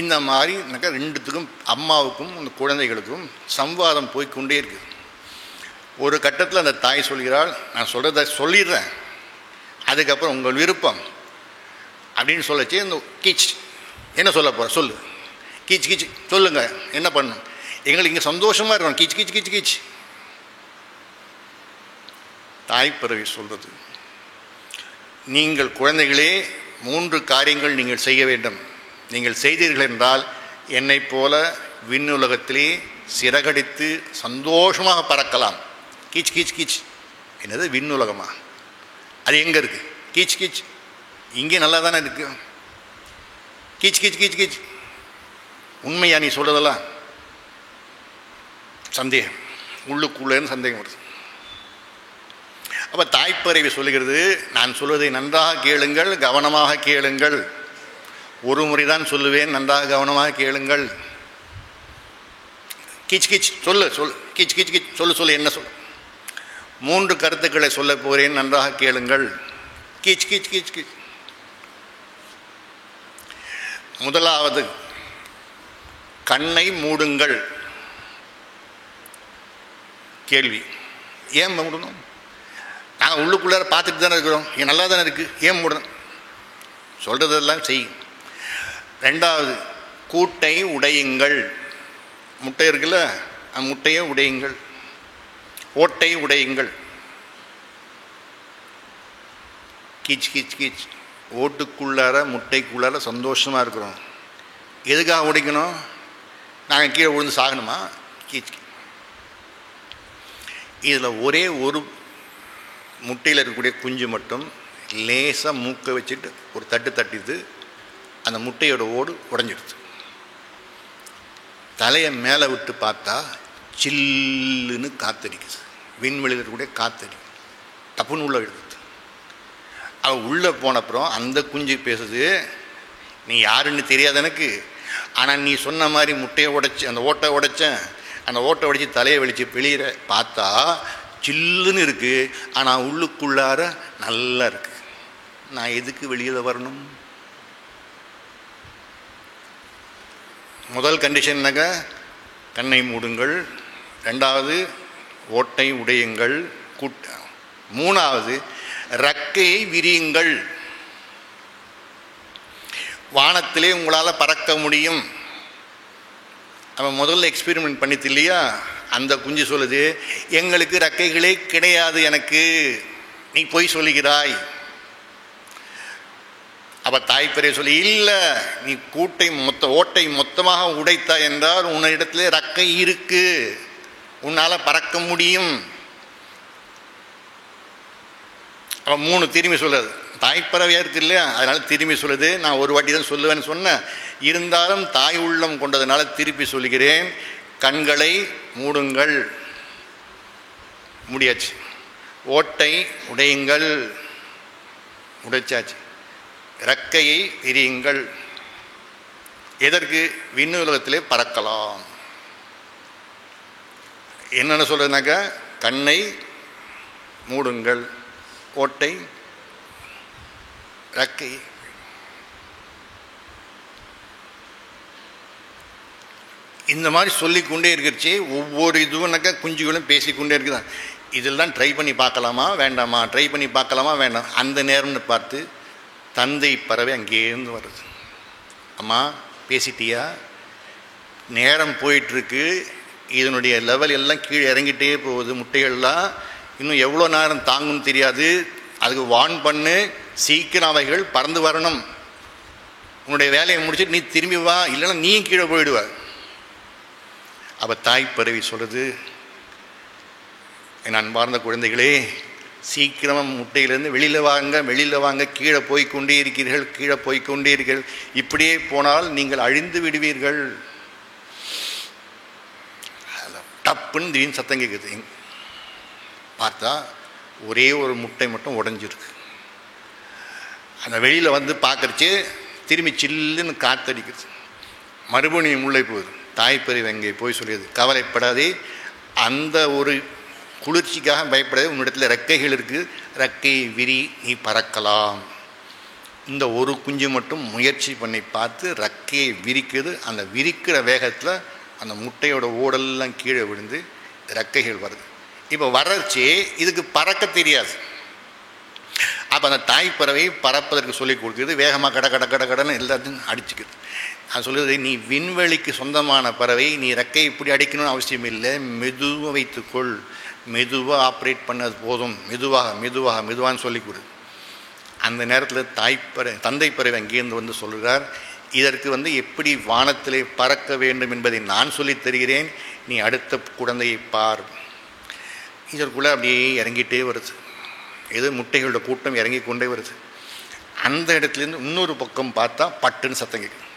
இந்த மாதிரி ரெண்டுத்துக்கும், அம்மாவுக்கும் அந்த குழந்தைகளுக்கும் சம்வாதம் போய்கொண்டே இருக்குது. ஒரு கட்டத்தில் அந்த தாய் சொல்கிறாள், நான் சொல்கிறத சொல்லிடுறேன், அதுக்கப்புறம் உங்கள் விருப்பம் அப்படின்னு சொல்லச்சு. இந்த கீச் என்ன சொல்ல போகிற சொல்லு, கீச் கீச் சொல்லுங்க, என்ன பண்ணும், எங்களுக்கு இங்கே சந்தோஷமாக இருக்கணும், கீச் கீச் கீச் கீச். தாய்ப்பறவை சொல்கிறது, நீங்கள் குழந்தைகளே 3 காரியங்கள் நீங்கள் செய்ய வேண்டும். நீங்கள் செய்தீர்கள் என்றால் என்னை போல விண்ணுலகத்திலே சிறகடித்து சந்தோஷமாக பறக்கலாம். கீச் கீச் கீச், என்னது விண்ணுலகமா? அது எங்கே இருக்குது? கீச் கீச், இங்கே நல்லா தானே இருக்கு. கீச் கீச் கீச் கீச், உண்மையா நீ சொல்கிறதெல்லாம்? சந்தேகம், உள்ளுக்குள்ளேன்னு சந்தேகம் வருது. அப்போ தாய்ப்பறவை சொல்லுகிறது, நான் சொல்வதை நன்றாக கேளுங்கள், கவனமாக கேளுங்கள், ஒரு முறை தான் சொல்லுவேன், நன்றாக கவனமாக கேளுங்கள். கீச் கீச் சொல்லு சொல், கீச் கீச் கீச் சொல்லு சொல்லு, என்ன சொல்? 3 கருத்துக்களை சொல்ல போகிறேன், நன்றாக கேளுங்கள். கீச் கீச் கீச் கீச். முதலாவது, கண்ணை மூடுங்கள். கேள்வி, ஏன் மூடணும்? நாங்கள் உள்ளுக்குள்ளார பார்த்துட்டு தானே இருக்கிறோம், இங்கே நல்லா தானே இருக்குது, ஏன் மூடணும்? சொல்கிறதெல்லாம் செய்யும். 2வது, கூட்டை உடையுங்கள். முட்டை இருக்குல்ல, அந்த முட்டையை உடையுங்கள், ஓட்டை உடையுங்கள். கீச் கீச் கீச், ஓட்டுக்குள்ளார முட்டைக்குள்ளார சந்தோஷமாக இருக்கிறோம், எதுக்காக உடைக்கணும்? நாங்கள் கீழே விழுந்து சாகணுமா? கீச். இதில் ஒரே ஒரு முட்டையில் இருக்கக்கூடிய குஞ்சு மட்டும் லேசாக மூக்கை வச்சுட்டு ஒரு தட்டு தட்டிது, அந்த முட்டையோட ஓடு உடஞ்சிடுது. தலையை மேலே விட்டு பார்த்தா சில்லுன்னு காத்தடிக்குது, விண்வெளியில் இருக்கக்கூடிய காத்தடிக்குது, டப்புன்னு உள்ளே எடுக்குது. அவள் உள்ளே போனப்புறம் அந்த குஞ்சு பேசுது, நீ யாருன்னு தெரியாது எனக்கு, ஆனால் நீ சொன்ன மாதிரி முட்டையை உடைச்சி அந்த ஓட்டை உடைச்சேன், அந்த ஓட்டை உடைச்சி தலையை வெளிச்சு வெளியிற பார்த்தா சில்லுன்னு இருக்குது, ஆனால் உள்ளுக்குள்ளார நல்லா இருக்குது, நான் எதுக்கு வெளியில் வரணும்? முதல் கண்டிஷன்னாக்க கண்ணை மூடுங்கள், 2வது ஓட்டை உடையுங்கள், 3வது ரெக்கையை விரியுங்கள். வானத்திலே உங்களால் பறக்க முடியும். அவன் முதல்ல எக்ஸ்பெரிமெண்ட் பண்ணித்து இல்லையா, அந்த குஞ்சு சொல்லுது, எங்களுக்கு ரெக்கைகளே கிடையாது, எனக்கு நீ பொய் சொல்லுகிறாய். அப்போ தாய்ப்பறவை சொல்லி, இல்லை, நீ ஓட்டை மொத்தமாக உடைத்தாய் என்றால் உன்னிடத்துல ரெக்கை இருக்கு, உன்னால் பறக்க முடியும். அவன் 3 திரும்பி சொல்லுது, தாய்ப்பறவையாக இருக்கு இல்லையா, அதனால் திரும்பி சொல்லுது. நான் ஒரு வாட்டி தான் சொல்லுவேன்னு சொன்னேன், இருந்தாலும் தாய் உள்ளம் கொண்டதுனால திருப்பி சொல்லுகிறேன். கண்களை மூடுங்கள், முடியாச்சு. ஓட்டை உடையுங்கள், உடைச்சாச்சு. ரெக்கையை விரியுங்கள். எதற்கு? விண்ணுலகத்திலே பறக்கலாம். என்னென்ன சொல்கிறதுனாக்கா, கண்ணை மூடுங்கள், ஓட்டை ரக்கை. இந்த மாதிரி சொல்லிக்கொண்டே இருக்கிறச்சே ஒவ்வொரு இதுவும்னாக்கா குஞ்சுகளும் பேசிக்கொண்டே இருக்குதான். இதில் தான் ட்ரை பண்ணி பார்க்கலாமா வேண்டாமா, ட்ரை பண்ணி பார்க்கலாமா வேண்டாம். அந்த நேரம்னு பார்த்து தந்தை பறவை அங்கேருந்து வருது. அம்மா பேசிட்டியா, நேரம் போயிட்டுருக்கு, இதனுடைய லெவல் எல்லாம் கீழே இறங்கிட்டே போகுது, முட்டைகள்லாம் இன்னும் எவ்வளோ நேரம் தாங்கும்னு தெரியாது, அதுக்கு வார்ன் பண்ணு, சீக்கிரம் அவைகள் பறந்து வரணும், உன்னுடைய வேலையை முடிச்சுட்டு நீ திரும்பி வா, இல்லைன்னா நீயும் கீழே போயிடுவ. அப்போ தாய்ப்பறவை சொல்லுது, என் அன்பார்ந்த குழந்தைகளே, சீக்கிரமாக முட்டையிலேருந்து வெளியில் வாங்க, வெளியில் வாங்க, கீழே போய்கொண்டே இருக்கிறீர்கள், கீழே போய்கொண்டே இருக்கிறீர்கள், இப்படியே போனால் நீங்கள் அழிந்து விடுவீர்கள். டப்புன்னு திடீர்னு சத்தம் கேட்குது. பார்த்தா ஒரே ஒரு முட்டை மட்டும் உடஞ்சிருக்கு. அந்த வெளியில் வந்து பார்க்குறச்சு திரும்பி சில்லுன்னு காற்றடிக்குது, மறுபடியும் உள்ளே போகுது. தாய்ப்பறவை அங்கே போய் சொல்லியது, கவலைப்படாதே, அந்த ஒரு குளிர்ச்சிக்காக பயப்படாதே, உன்னிடத்தில் ரெக்கைகள் இருக்குது, ரெக்கையை விரி, நீ பறக்கலாம். இந்த ஒரு குஞ்சு மட்டும் முயற்சி பண்ணி பார்த்து ரெக்கையை விரிக்குது. அந்த விரிக்கிற வேகத்தில் அந்த முட்டையோட ஓடெல்லாம் கீழே விழுந்து ரெக்கைகள் வருது. இப்போ வறட்சி இதுக்கு பறக்க தெரியாது. அப்போ அந்த தாய்ப்பறவை பறப்பதற்கு சொல்லி கொடுக்குது, வேகமாக கட கட கட கடன்னு எல்லாத்தையும் அடிச்சுக்குது. அது சொல்லுது, நீ விண்வெளிக்கு சொந்தமான பறவை, நீ ரெக்கை இப்படி அடிக்கணும்னு அவசியம் இல்லை, மெதுவாக வைத்துக்கொள், மெதுவாக ஆப்ரேட் பண்ணது போதும், மெதுவாக மெதுவாக மெதுவான்னு சொல்லி கொடு. அந்த நேரத்தில் தந்தை பறவை அங்கேருந்து வந்து சொல்கிறார், இதற்கு எப்படி வானத்திலே பறக்க வேண்டும் என்பதை நான் சொல்லித் தருகிறேன், நீ அடுத்த குழந்தையை பார். இதற்குள்ளே அப்படியே இறங்கிட்டே வருது, ஏதோ முட்டைகளோட கூட்டம் இறங்கி கொண்டே வருது. அந்த இடத்துலேருந்து இன்னொரு பக்கம் பார்த்தா பட்டுன்னு சத்தம் கேட்குது.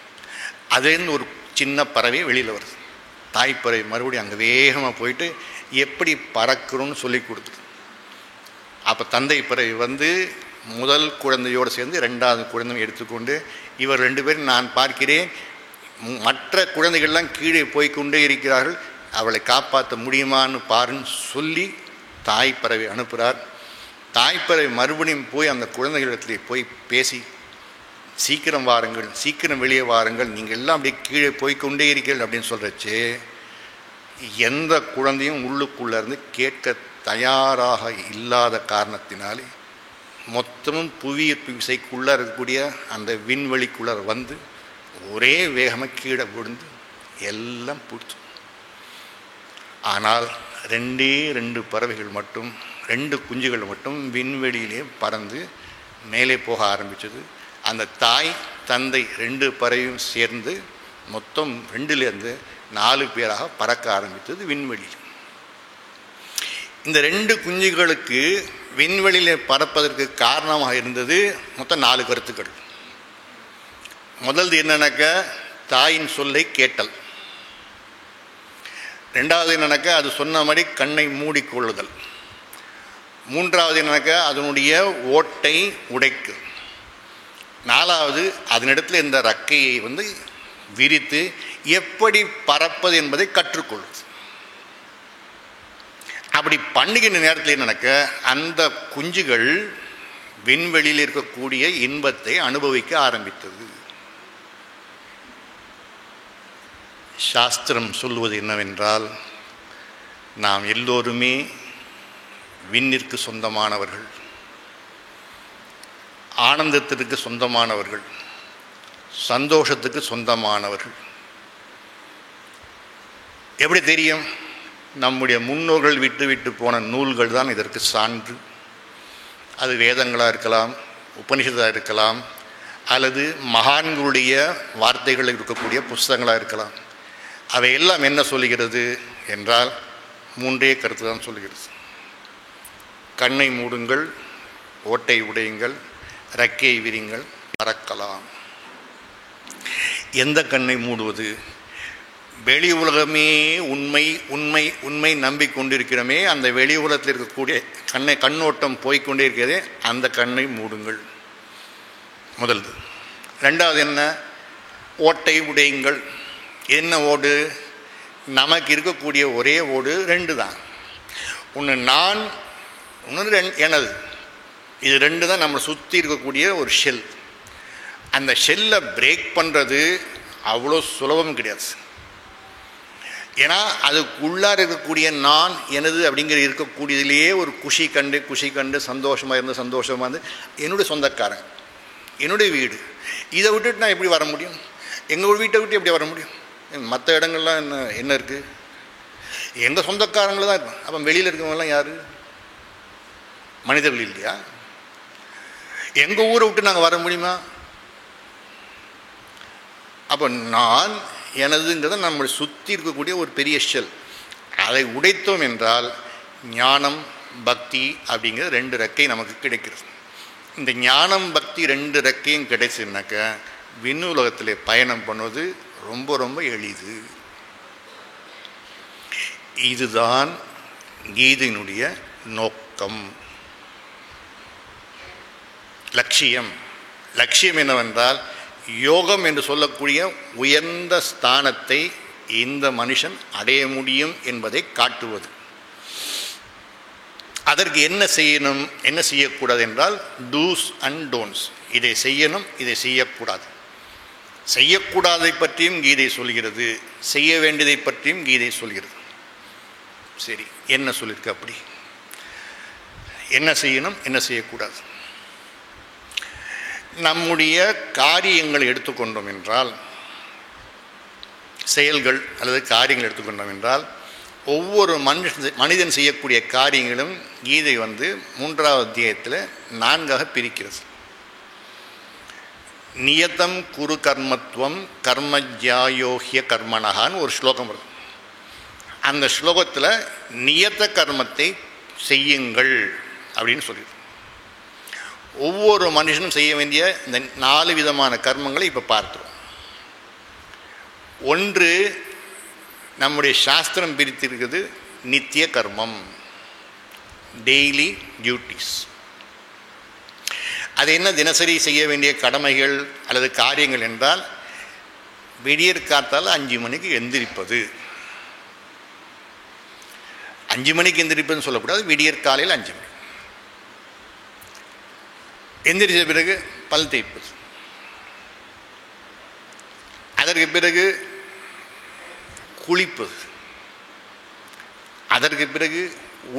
அதுலேருந்து ஒரு சின்ன பறவை வெளியில் வருது. தாய்ப்பறவை மறுபடியும் அங்கே வேகமாக போயிட்டு எப்படி பறக்கிறோன்னு சொல்லி கொடுத்துது. அப்போ தந்தை பறவை முதல் குழந்தையோடு சேர்ந்து ரெண்டாவது குழந்தையை எடுத்துக்கொண்டு, இவர் 2 பேரும் நான் பார்க்கிறேன், மற்ற குழந்தைகள்லாம் கீழே போய்கொண்டே இருக்கிறார்கள், அவளை காப்பாற்ற முடியுமான்னு பாருன்னு சொல்லி தாய்ப்பறவை அனுப்புகிறார். தாய்ப்பறவை மறுபடியும் போய் அந்த குழந்தைகளிடத்திலே போய் பேசி, சீக்கிரம் வாருங்கள், சீக்கிரம் வெளியே வாருங்கள், நீங்கள் எல்லாம் அப்படியே கீழே போய்கொண்டே இருக்கிறீர்கள் அப்படின்னு சொல்கிறச்சு, எந்த குழந்தையும் உள்ளுக்குள்ளே இருந்து கேட்க தயாராக இல்லாத காரணத்தினாலே மொத்தமும் புவியீர்ப்பு விசைக்குள்ளே இருக்கக்கூடிய அந்த விண்வெளிக்குள்ளே வந்து ஒரே வேகமாக கீழே விழுந்து எல்லாம் பிடிச்சி. ஆனால் 2 பறவைகள் மட்டும், 2 குஞ்சுகள் மட்டும் விண்வெளியிலே பறந்து மேலே போக ஆரம்பித்தது. அந்த தாய் தந்தை 2 பறவையும் சேர்ந்து மொத்தம் 2லேருந்து 4 பேராக பறக்க ஆரம்பித்தது விண்வெளியில். இந்த 2 குஞ்சுகளுக்கு விண்வெளியில் பறப்பதற்கு காரணமாக இருந்தது மொத்தம் 4 கருத்துக்கள். முதல்து என்னன்னாக்கா, தாயின் சொல்லை கேட்டல். 2வது என்னன்னாக்கா, அது சொன்ன மாதிரி கண்ணை மூடிக்கொள்ளுதல். 3வது என்னன்னாக்கா, அதனுடைய ஓட்டை உடைக்கு. 4வது அதனிடத்தில் இந்த ரெக்கையை விரித்து எப்படி பறப்பது என்பதை கற்றுக்கொள்ளுது. அப்படி பண்ணுகின்ற நேரத்தில் என்னன்னாக்க, அந்த குஞ்சுகள் விண்வெளியில் இருக்கக்கூடிய இன்பத்தை அனுபவிக்க ஆரம்பித்தது. சாஸ்திரம் சொல்வது என்னவென்றால், நாம் எல்லோருமே விண்ணிற்கு சொந்தமானவர்கள், ஆனந்தத்திற்கு சொந்தமானவர்கள், சந்தோஷத்துக்கு சொந்தமானவர்கள். எப்படி தெரியும்? நம்முடைய முன்னோர்கள் விட்டு போன நூல்கள் தான் இதற்கு சான்று. அது வேதங்களாக இருக்கலாம், உபனிஷத்தாக இருக்கலாம், அல்லது மகான்களுடைய வார்த்தைகள் இருக்கக்கூடிய புஸ்தகங்களாக இருக்கலாம். அவையெல்லாம் என்ன சொல்லுகிறது என்றால், 3 கருத்து தான் சொல்லுகிறது. கண்ணை மூடுங்கள், ஓட்டை உடையுங்கள், ரெக்கையை விரிங்கள், பறக்கலாம். எந்த கண்ணை மூடுவது? வெளி உலகமே உண்மை உண்மை உண்மை நம்பிக்கொண்டிருக்கிறோமே, அந்த வெளி உலகத்தில் இருக்கக்கூடிய கண்ணோட்டம் போய்கொண்டே இருக்கிறதே, அந்த கண்ணை மூடுங்கள். முதல்து. 2வது என்ன? ஓட்டை உடையுங்கள். என்ன ஓடு? நமக்கு இருக்கக்கூடிய ஒரே ஓடு ரெண்டு தான். ஒன்று நான், இன்னொன்று எனது. இது ரெண்டு தான் நம்மளை சுற்றி இருக்கக்கூடிய ஒரு ஷெல். அந்த ஷெல்லை பிரேக் பண்ணுறது அவ்வளோ சுலபம் கிடையாது. ஏன்னா அதுக்குள்ளார இருக்கக்கூடிய நான் எனது அப்படிங்கிற இருக்கக்கூடியதிலேயே ஒரு குஷி கண்டு சந்தோஷமாக இருந்து என்னுடைய சொந்தக்காரங்க, என்னுடைய வீடு, இதை விட்டுட்டு நான் எப்படி வர முடியும்? எங்கள் வீட்டை விட்டு எப்படி வர முடியும்? மற்ற இடங்கள்லாம் என்ன இருக்குது? எங்கள் சொந்தக்காரங்களும் தான் இருப்பாங்க. அப்போ வெளியில் இருக்கவங்கலாம் யார்? மனிதர்கள் இல்லையா? எங்கள் ஊரை விட்டு நாங்கள் வர முடியுமா? அப்போ நான் எனதுங்கிறத நம்மளை சுற்றி இருக்கக்கூடிய ஒரு பெரிய ஷெல். அதை உடைத்தோம் என்றால் ஞானம் பக்தி அப்படிங்கிற ரெண்டு ரெக்கை நமக்கு கிடைக்கிறது. இந்த ஞானம் பக்தி ரெண்டு ரெக்கையும் கிடைச்சுனாக்க விண்ணுலகத்தில் பயணம் பண்ணுவது ரொம்ப ரொம்ப எளிது. இதுதான் கீதையினுடைய நோக்கம், லட்சியம். லட்சியம் என்னவென்றால் யோகம் என்று சொல்லக்கூடிய உயர்ந்த ஸ்தானத்தை இந்த மனுஷன் அடைய முடியும் என்பதை காட்டுவது. அதற்கு என்ன செய்யணும், என்ன செய்யக்கூடாது என்றால் டூஸ் அண்ட் டோன்ட்ஸ். இதை செய்யணும், இதை செய்யக்கூடாது. செய்யக்கூடாதை பற்றியும் கீதை சொல்கிறது, செய்ய வேண்டியதை பற்றியும் கீதை சொல்கிறது. சரி, என்ன சொல்லியிருக்கு? அப்படி என்ன செய்யணும், என்ன செய்யக்கூடாது? நம்முடைய காரியங்களை எடுத்துக்கொண்டோம் என்றால், செயல்கள் அல்லது காரியங்கள் எடுத்துக்கொண்டோம் என்றால், ஒவ்வொரு மனிதன் செய்யக்கூடிய காரியங்களும் கீதை 3வது அத்தியாயத்தில் 4ஆக பிரிக்கிறது. நியதம் குரு கர்மத்துவம் கர்மஜாயோஹ்ய கர்மனகான்னு ஒரு ஸ்லோகம் வருது. அந்த ஸ்லோகத்தில் நியத்த கர்மத்தை செய்யுங்கள் அப்படின்னு சொல்லிடுது. ஒவ்வொரு மனுஷனும் செய்ய வேண்டிய இந்த 4 விதமான கர்மங்களை இப்போ பார்த்துருவோம். ஒன்று, நம்முடைய சாஸ்திரம் பிரித்திருக்கிறது நித்திய கர்மம், டெய்லி டியூட்டிஸ். அது என்ன? தினசரி செய்ய வேண்டிய கடமைகள் அல்லது காரியங்கள் என்றால், விடியற் காத்தால் 5 மணிக்கு எந்திரிப்பது. 5 மணிக்கு எந்திரிப்பதுன்னு சொல்லக்கூடாது, விடியற் காலையில் 5 மணி எந்திரிச்ச பிறகு பல் தேய்ப்பது, அதற்கு பிறகு குளிப்பது, அதற்கு பிறகு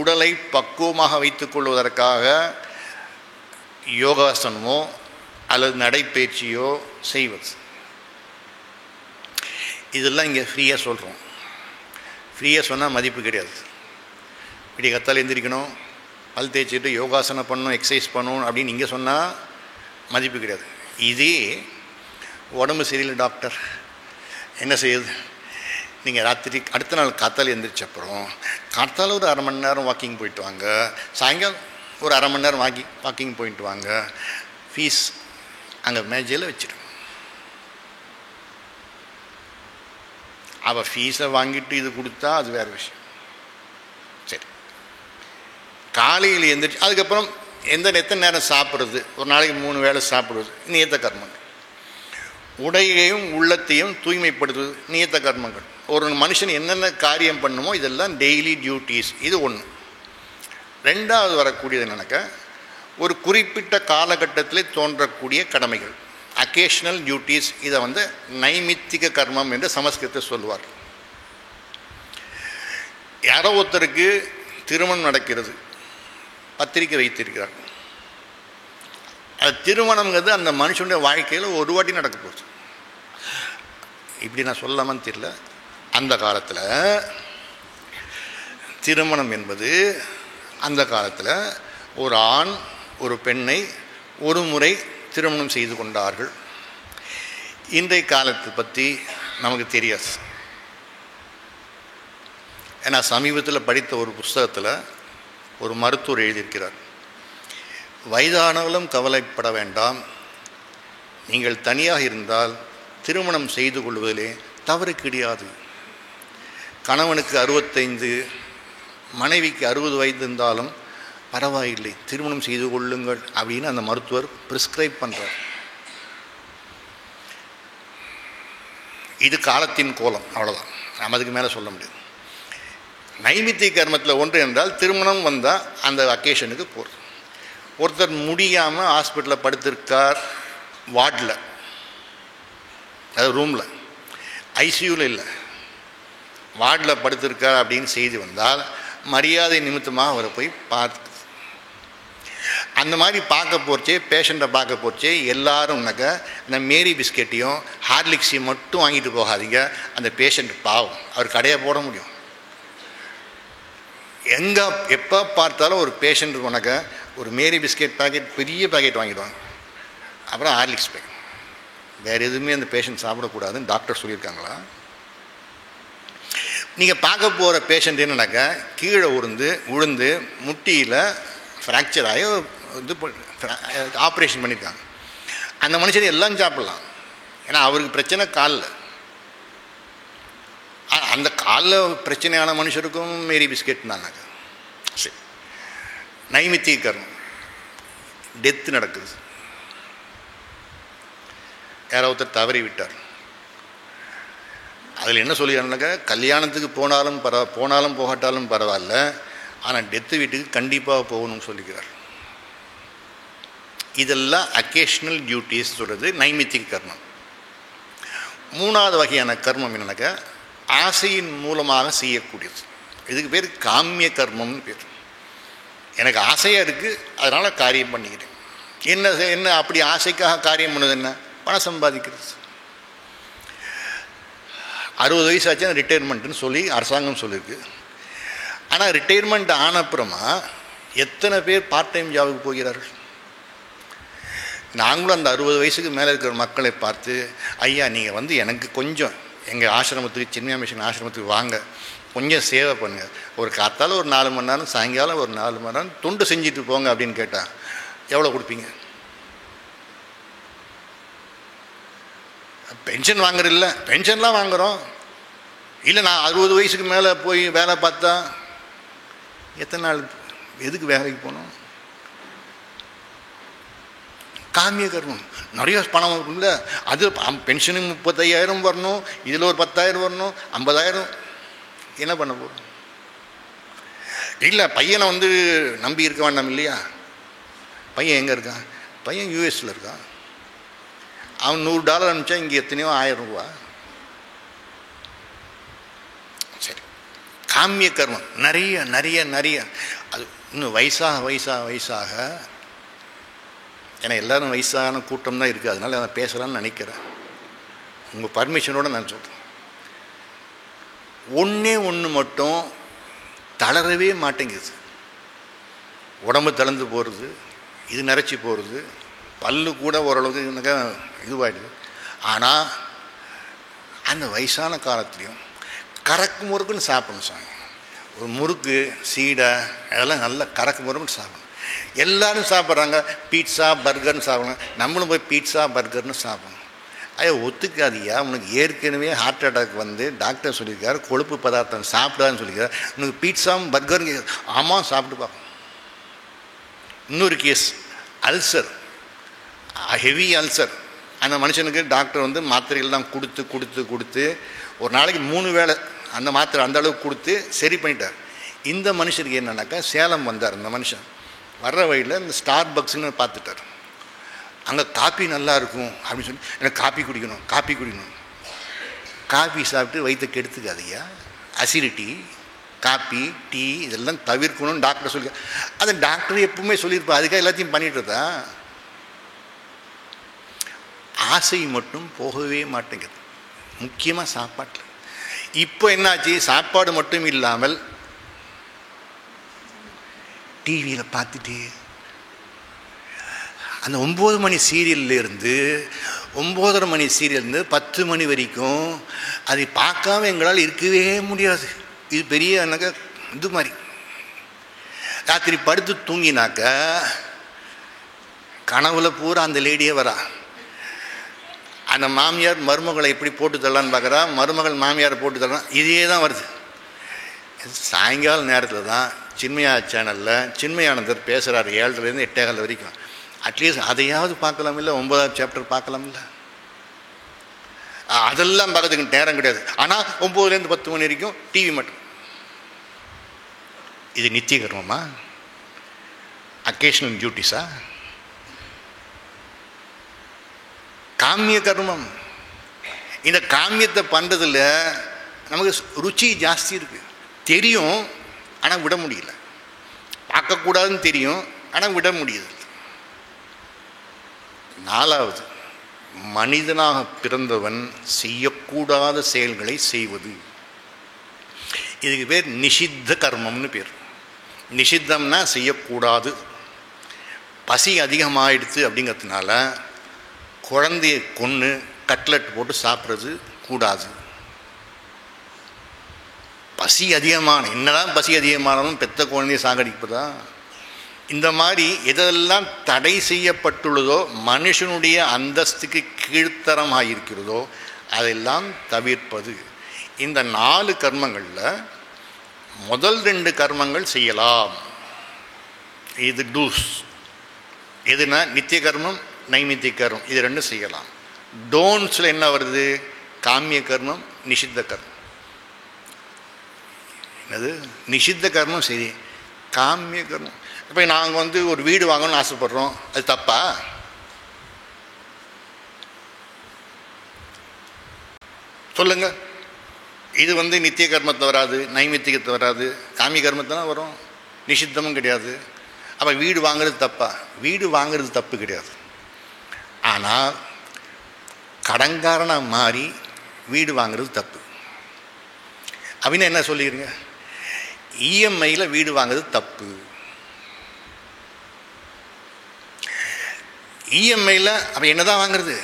உடலை பக்குவமாக வைத்துக் கொள்வதற்காக யோகாசனமோ அல்லது நடைப்பயிற்சியோ செய்வது. இதெல்லாம் இங்கே ஃப்ரீயாக சொல்கிறோம். ஃப்ரீயாக சொன்னால் மதிப்பு கிடையாது. இப்படி கத்தால் எந்திரிக்கணும், பல் தேய்ச்சிட்டு யோகாசனம் பண்ணணும், எக்ஸசைஸ் பண்ணணும் அப்படின்னு இங்கே சொன்னால் மதிப்பு கிடையாது. இதே உடம்பு சரியில்லை டாக்டர், என்ன செய்யுது? நீங்கள் ராத்திரி அடுத்த நாள் காத்தால் எழுந்திரிச்சப்பறம் காத்தால் ஒரு 1/2 மணி நேரம் வாக்கிங் போயிட்டு வாங்க, சாயங்காலம் ஒரு 1/2 மணி நேரம் வாக்கிங் போயிட்டு வாங்க, ஃபீஸ் அங்கே மேஜையில் வச்சிடும். அவள் ஃபீஸை வாங்கிட்டு இது கொடுத்தா அது வேறு விஷயம். சரி, காலையில் எழுந்திரிச்சு அதுக்கப்புறம் எத்தனை நேரம் சாப்பிட்றது, ஒரு நாளைக்கு 3 வேளை சாப்பிடுவது நியத்த கர்மங்கள். உடையையும் உள்ளத்தையும் தூய்மைப்படுத்துவது நியத்த கர்மங்கள். ஒரு மனுஷன் என்னென்ன காரியம் பண்ணுமோ இதெல்லாம் டெய்லி டியூட்டிஸ். இது ஒன்று. 2வது வரக்கூடியது என்னன்னாக்கா, ஒரு குறிப்பிட்ட காலகட்டத்தில் தோன்றக்கூடிய கடமைகள், அக்கேஷனல் டியூட்டிஸ். இதை நைமித்திக கர்மம் என்று சமஸ்கிருதத்தை சொல்லுவார். யாரோ ஒருத்தருக்கு திருமணம் நடக்கிறது, பத்திரிக்கை வைத்திருக்கிறார். அது திருமணங்கிறது அந்த மனுஷனுடைய வாழ்க்கையில் ஒரு வாட்டி நடக்க போகுது. இப்படி நான் சொல்லாமன்னு தெரியல. அந்த காலத்தில் திருமணம் என்பது, அந்த காலத்தில் ஒரு ஆண் ஒரு பெண்ணை ஒரு முறை திருமணம் செய்து கொண்டார்கள். இன்றைய காலத்தை பற்றி நமக்கு தெரியாது. ஏன்னா சமீபத்தில் படித்த ஒரு புஸ்தகத்தில் ஒரு மருத்துவர் எழுதியிருக்கிறார், வயதானவளும் கவலைப்பட வேண்டாம், நீங்கள் தனியாக இருந்தால் திருமணம் செய்து கொள்வதிலே தவறு கிடையாது. கணவனுக்கு 65, மனைவிக்கு 60 வயது இருந்தாலும் பரவாயில்லை, திருமணம் செய்து கொள்ளுங்கள் அப்படின்னு அந்த மருத்துவர் பிரிஸ்கிரைப் பண்ணுறார். இது காலத்தின் கோலம், அவ்வளோதான். நம்ம அதுக்கு மேலே சொல்ல முடியாது. நைமித்திக கர்மத்தில் ஒன்று என்றால் திருமணம் வந்தால் அந்த அக்கேஷனுக்கு போகிறது. ஒருத்தர் முடியாமல் ஹாஸ்பிட்டலில் படுத்திருக்கார், வார்டில், அதாவது ரூமில், ஐசியூவில் இல்லை, வார்டில் படுத்திருக்கார் அப்படின்னு செய்தி வந்தால் மரியாதை நிமித்தமாக அவரை போய் பார்த்து, அந்த மாதிரி பார்க்க போச்சே, பேஷண்ட்டை பார்க்க போச்சே எல்லாரும்னாக்கா இந்த மேரி பிஸ்கெட்டையும் ஹார்லிக்ஸையும் மட்டும் வாங்கிட்டு போகாதீங்க. அந்த பேஷண்ட் பாவம், அவர் கடையை போட முடியும். எங்கே எப்போ பார்த்தாலும் ஒரு பேஷண்ட் போனாக்கா ஒரு மேரி பிஸ்கெட் பாக்கெட், பெரிய பாக்கெட் வாங்கிடுவாங்க, அப்புறம் ஹார்லிக்ஸ் பேக்கெட். வேறு எதுவுமே அந்த பேஷண்ட் சாப்பிடக்கூடாதுன்னு டாக்டர் சொல்லியிருக்காங்களா? நீங்கள் பார்க்க போகிற பேஷண்ட் என்னன்னாக்கா கீழே விழுந்து முட்டியில் ஃப்ராக்சர் ஆகி இது ஆப்ரேஷன் பண்ணியிருக்காங்க. அந்த மனுஷன் எல்லாம் சாப்பிட்லாம், ஏன்னா அவருக்கு பிரச்சனை காலில். அந்த காலில் பிரச்சனையான மனுஷருக்கும் மேரி பிஸ்கெட் தானாங்க. சரி, நைமித்திக கர்மம், டெத்து நடக்குது, யாரோ ஒருத்தர் தவறி விட்டார். அதில் என்ன சொல்லிடுறாங்கனாக்கா கல்யாணத்துக்கு போனாலும் போகாட்டாலும் பரவாயில்ல, ஆனால் டெத்து வீட்டுக்கு கண்டிப்பாக போகணும்னு சொல்லிக்கிறார். இதெல்லாம் அக்கேஷ்னல் டியூட்டிஸ் சொல்கிறது நைமித்திக கர்மம். மூணாவது வகையான கர்மம் என்னன்னாக்கா ஆசையின் மூலமாக செய்யக்கூடியது. இதுக்கு பேர் காமிய கர்மம்னு பேர். எனக்கு ஆசையாக இருக்குது, அதனால் காரியம் பண்ணிக்கிறேன். என்ன அப்படி ஆசைக்காக காரியம் பண்ணது? என்ன? பணம் சம்பாதிக்கிறது. 60 வயசு ஆச்சுன்னா ரிட்டையர்மெண்ட்டுன்னு சொல்லி அரசாங்கம் சொல்லியிருக்கு. ஆனால் ரிட்டையர்மெண்ட் ஆனப்புறமா எத்தனை பேர் பார்ட் டைம் ஜாபுக்கு போகிறார்கள்? நாங்களும் அந்த 60 வயசுக்கு மேலே இருக்கிற மக்களை பார்த்து, ஐயா நீங்கள் எனக்கு கொஞ்சம் எங்கள் ஆசிரமத்துக்கு, சின்மயா மிஷன் ஆசிரமத்துக்கு வாங்க, கொஞ்சம் சேவை பண்ணுங்கள், ஒரு காத்தால் ஒரு 4 மணி நேரம், சாயங்காலம் ஒரு 4 மணி நேரம் தொண்டு செஞ்சுட்டு போங்க அப்படின்னு கேட்டால் எவ்வளோ கொடுப்பீங்க? பென்ஷன் வாங்குறதில்ல, பென்ஷன்லாம் வாங்குகிறோம். இல்லை நான் 60 வயசுக்கு மேலே போய் வேலை பார்த்தா எத்தனை நாள், எதுக்கு வேலைக்கு போகணும்? காமிய கர்மம். நிறைய பணம் இருக்குல்ல, அது பென்ஷனுக்கு 35,000 வரணும், இதில் ஒரு 10,000 வரணும், 50,000. என்ன பண்ண போகிறோம்? இல்லை பையனை நம்பி இருக்க வேண்டாம் இல்லையா? பையன் எங்கே இருக்கான்? பையன் யூஎஸில் இருக்கான். அவன் $100 அனுப்பிச்சா இங்கே எத்தனையோ 1000 ரூபா. சரி, காமிய கர்மம் நிறைய நிறைய நிறைய. அது இன்னும் வயசாக ஏன்னா எல்லோரும் வயசான கூட்டம் தான் இருக்குது, அதனால் நான் பேசலான்னு நினைக்கிறேன். உங்கள் பர்மிஷனோடு நான் சொல்கிறேன். ஒன்று மட்டும் தளரவே மாட்டேங்குது. உடம்பு தளர்ந்து போகிறது, இது நிறச்சி போகிறது, பல்லு கூட ஓரளவுக்கு இதுவாகிடுது. ஆனால் அந்த வயசான காலத்துலேயும் கறக்கு முறுக்குன்னு சாப்பிடணும் சாமி. ஒரு முறுக்கு, சீடை, அதெல்லாம் நல்லா கறக்கு முறுக்குன்னு சாப்பிடணும். எல்லோரும் சாப்பிட்றாங்க, பீட்சா பர்கர்னு சாப்பிடணும். நம்மளும் போய் பீட்சா பர்கர்னு சாப்பிடணும். ஐயோ ஒத்துக்காதியா, உனக்கு ஏற்கனவே ஹார்ட் அட்டாக் டாக்டர் சொல்லியிருக்காரு கொழுப்பு பதார்த்தம் சாப்பிடாதுன்னு சொல்லியிருக்காரு, உனக்கு பீட்சாவும் பர்கர்னு. ஆமாம் சாப்பிட்டு பார்ப்போம். இன்னொரு கேஸ், அல்சர், ஹெவி அல்சர். அந்த மனுஷனுக்கு டாக்டர் மாத்திரைகள்லாம் கொடுத்து ஒரு நாளைக்கு 3 வேளை அந்த மாத்திரை அந்த அளவுக்கு கொடுத்து சரி பண்ணிட்டார். இந்த மனுஷனுக்கு என்னன்னாக்கா சேலம் வந்தார். இந்த மனுஷன் வர்ற வழியில் இந்த ஸ்டார் பக்ஸ்ன்னு பார்த்துட்டார். அங்கே காப்பி நல்லா இருக்கும் அப்படின்னு சொல்லி எனக்கு காப்பி குடிக்கணும். காப்பி சாப்பிட்டு வயிற்றை கெடுத்துக்காதையா. அசிடிட்டி, காப்பி, டீ இதெல்லாம் தவிர்க்கணும்னு டாக்டர் சொல்லி, அது டாக்டர் எப்பவுமே சொல்லியிருப்பா. அதுக்காக எல்லாத்தையும் பண்ணிட்டு இருந்தா. ஆசை மட்டும் போகவே மாட்டேங்குது, முக்கியமாக சாப்பாட்டில். இப்போ என்னாச்சு, சாப்பாடு மட்டும் இல்லாமல் டிவியில் பார்த்துட்டு அந்த 9 மணி சீரியல்லேருந்து 9:30 மணி சீரியல்லேருந்து 10 மணி வரைக்கும் அதை பார்க்காம எங்களால் இருக்கவே முடியாது. இது பெரிய என்னங்க இது மாதிரி. ராத்திரி படுத்து தூங்கினாக்க கனவுல பூரா அந்த லேடியே வரா. அந்த மாமியார் மருமகளை எப்படி போட்டு தரலான்னு பார்க்குறா, மருமகள் மாமியாரை போட்டு தரலாம், இதே தான் வருது. சாயங்கால நேரத்தில் தான் சின்மயா சேனலில் சின்மயானந்தர் பேசுகிறார் 7:30 8:15 வரைக்கும். அட்லீஸ்ட் அதையாவது பார்க்கலாம் இல்லை, 9ஆவது சாப்டர் பார்க்கலாம் இல்லை. அதெல்லாம் பார்க்கறதுக்கு நேரம் கிடையாது. ஆனால் 9லேருந்து 10 மணி வரைக்கும் டிவி மட்டும். இது நித்திய கர்மமா? அக்கேஷனல் டியூட்டிஸா? காமிய கர்மம். இந்த காமியத்தை பண்ணுறதுல நமக்கு ருச்சி ஜாஸ்தி இருக்கு. தெரியும், ஆனால் விட முடியல. பார்க்கக்கூடாதுன்னு தெரியும், ஆனால் விட முடியுது. 4வது, மனிதனாக பிறந்தவன் செய்யக்கூடாத செயல்களை செய்வது. இதுக்கு பேர் நிஷித்த கர்மம்னு பேர். நிஷித்தம்னா செய்யக்கூடாது. பசி அதிகமாகிடுச்சு அப்படிங்கிறதுனால குழந்தைய கொன்று கட்லெட் போட்டு சாப்பிட்றது கூடாது. பசி அதிகமான, என்னதான் பசி அதிகமானாலும் பெத்த குழந்தைய சாகடிப்பதா? இந்த மாதிரி எதெல்லாம் தடை செய்யப்பட்டுள்ளதோ, மனுஷனுடைய அந்தஸ்துக்கு கீழ்த்தரமாக இருக்கிறதோ அதெல்லாம் தவிர்ப்பது. இந்த 4 கர்மங்களில் முதல் 2 கர்மங்கள் செய்யலாம். இது டூஸ். எதுனா நித்திய கர்மம், நைமித்திய கர்மம், இது 2 செய்யலாம். டோன்ஸில் என்ன வருது? காமிய கர்மம், நிஷித்த கர்மம். என்னது? நிஷித்த கர்மம் சரி, காமிய கர்மம். இப்போ நாங்கள் ஒரு வீடு வாங்கணும்னு ஆசைப்படுறோம், அது தப்பா? சொல்லுங்க. இது நித்திய கர்மத்தை வராது, நைமித்திகத்தை வராது, காமிய கர்மத்தை தான் வரும். நிஷித்தமும் கிடையாது. அப்போ வீடு வாங்குறது தப்பா? வீடு வாங்குறது தப்பு கிடையாது. ஆனால் கடன்காரனாக மாறி வீடு வாங்குறது தப்பு அப்படின்னு என்ன சொல்லிடுங்க? இஎம்ஐயில் வீடு வாங்குறது தப்பு. இஎம்ஐயில் அப்போ என்ன தான் வாங்குறது?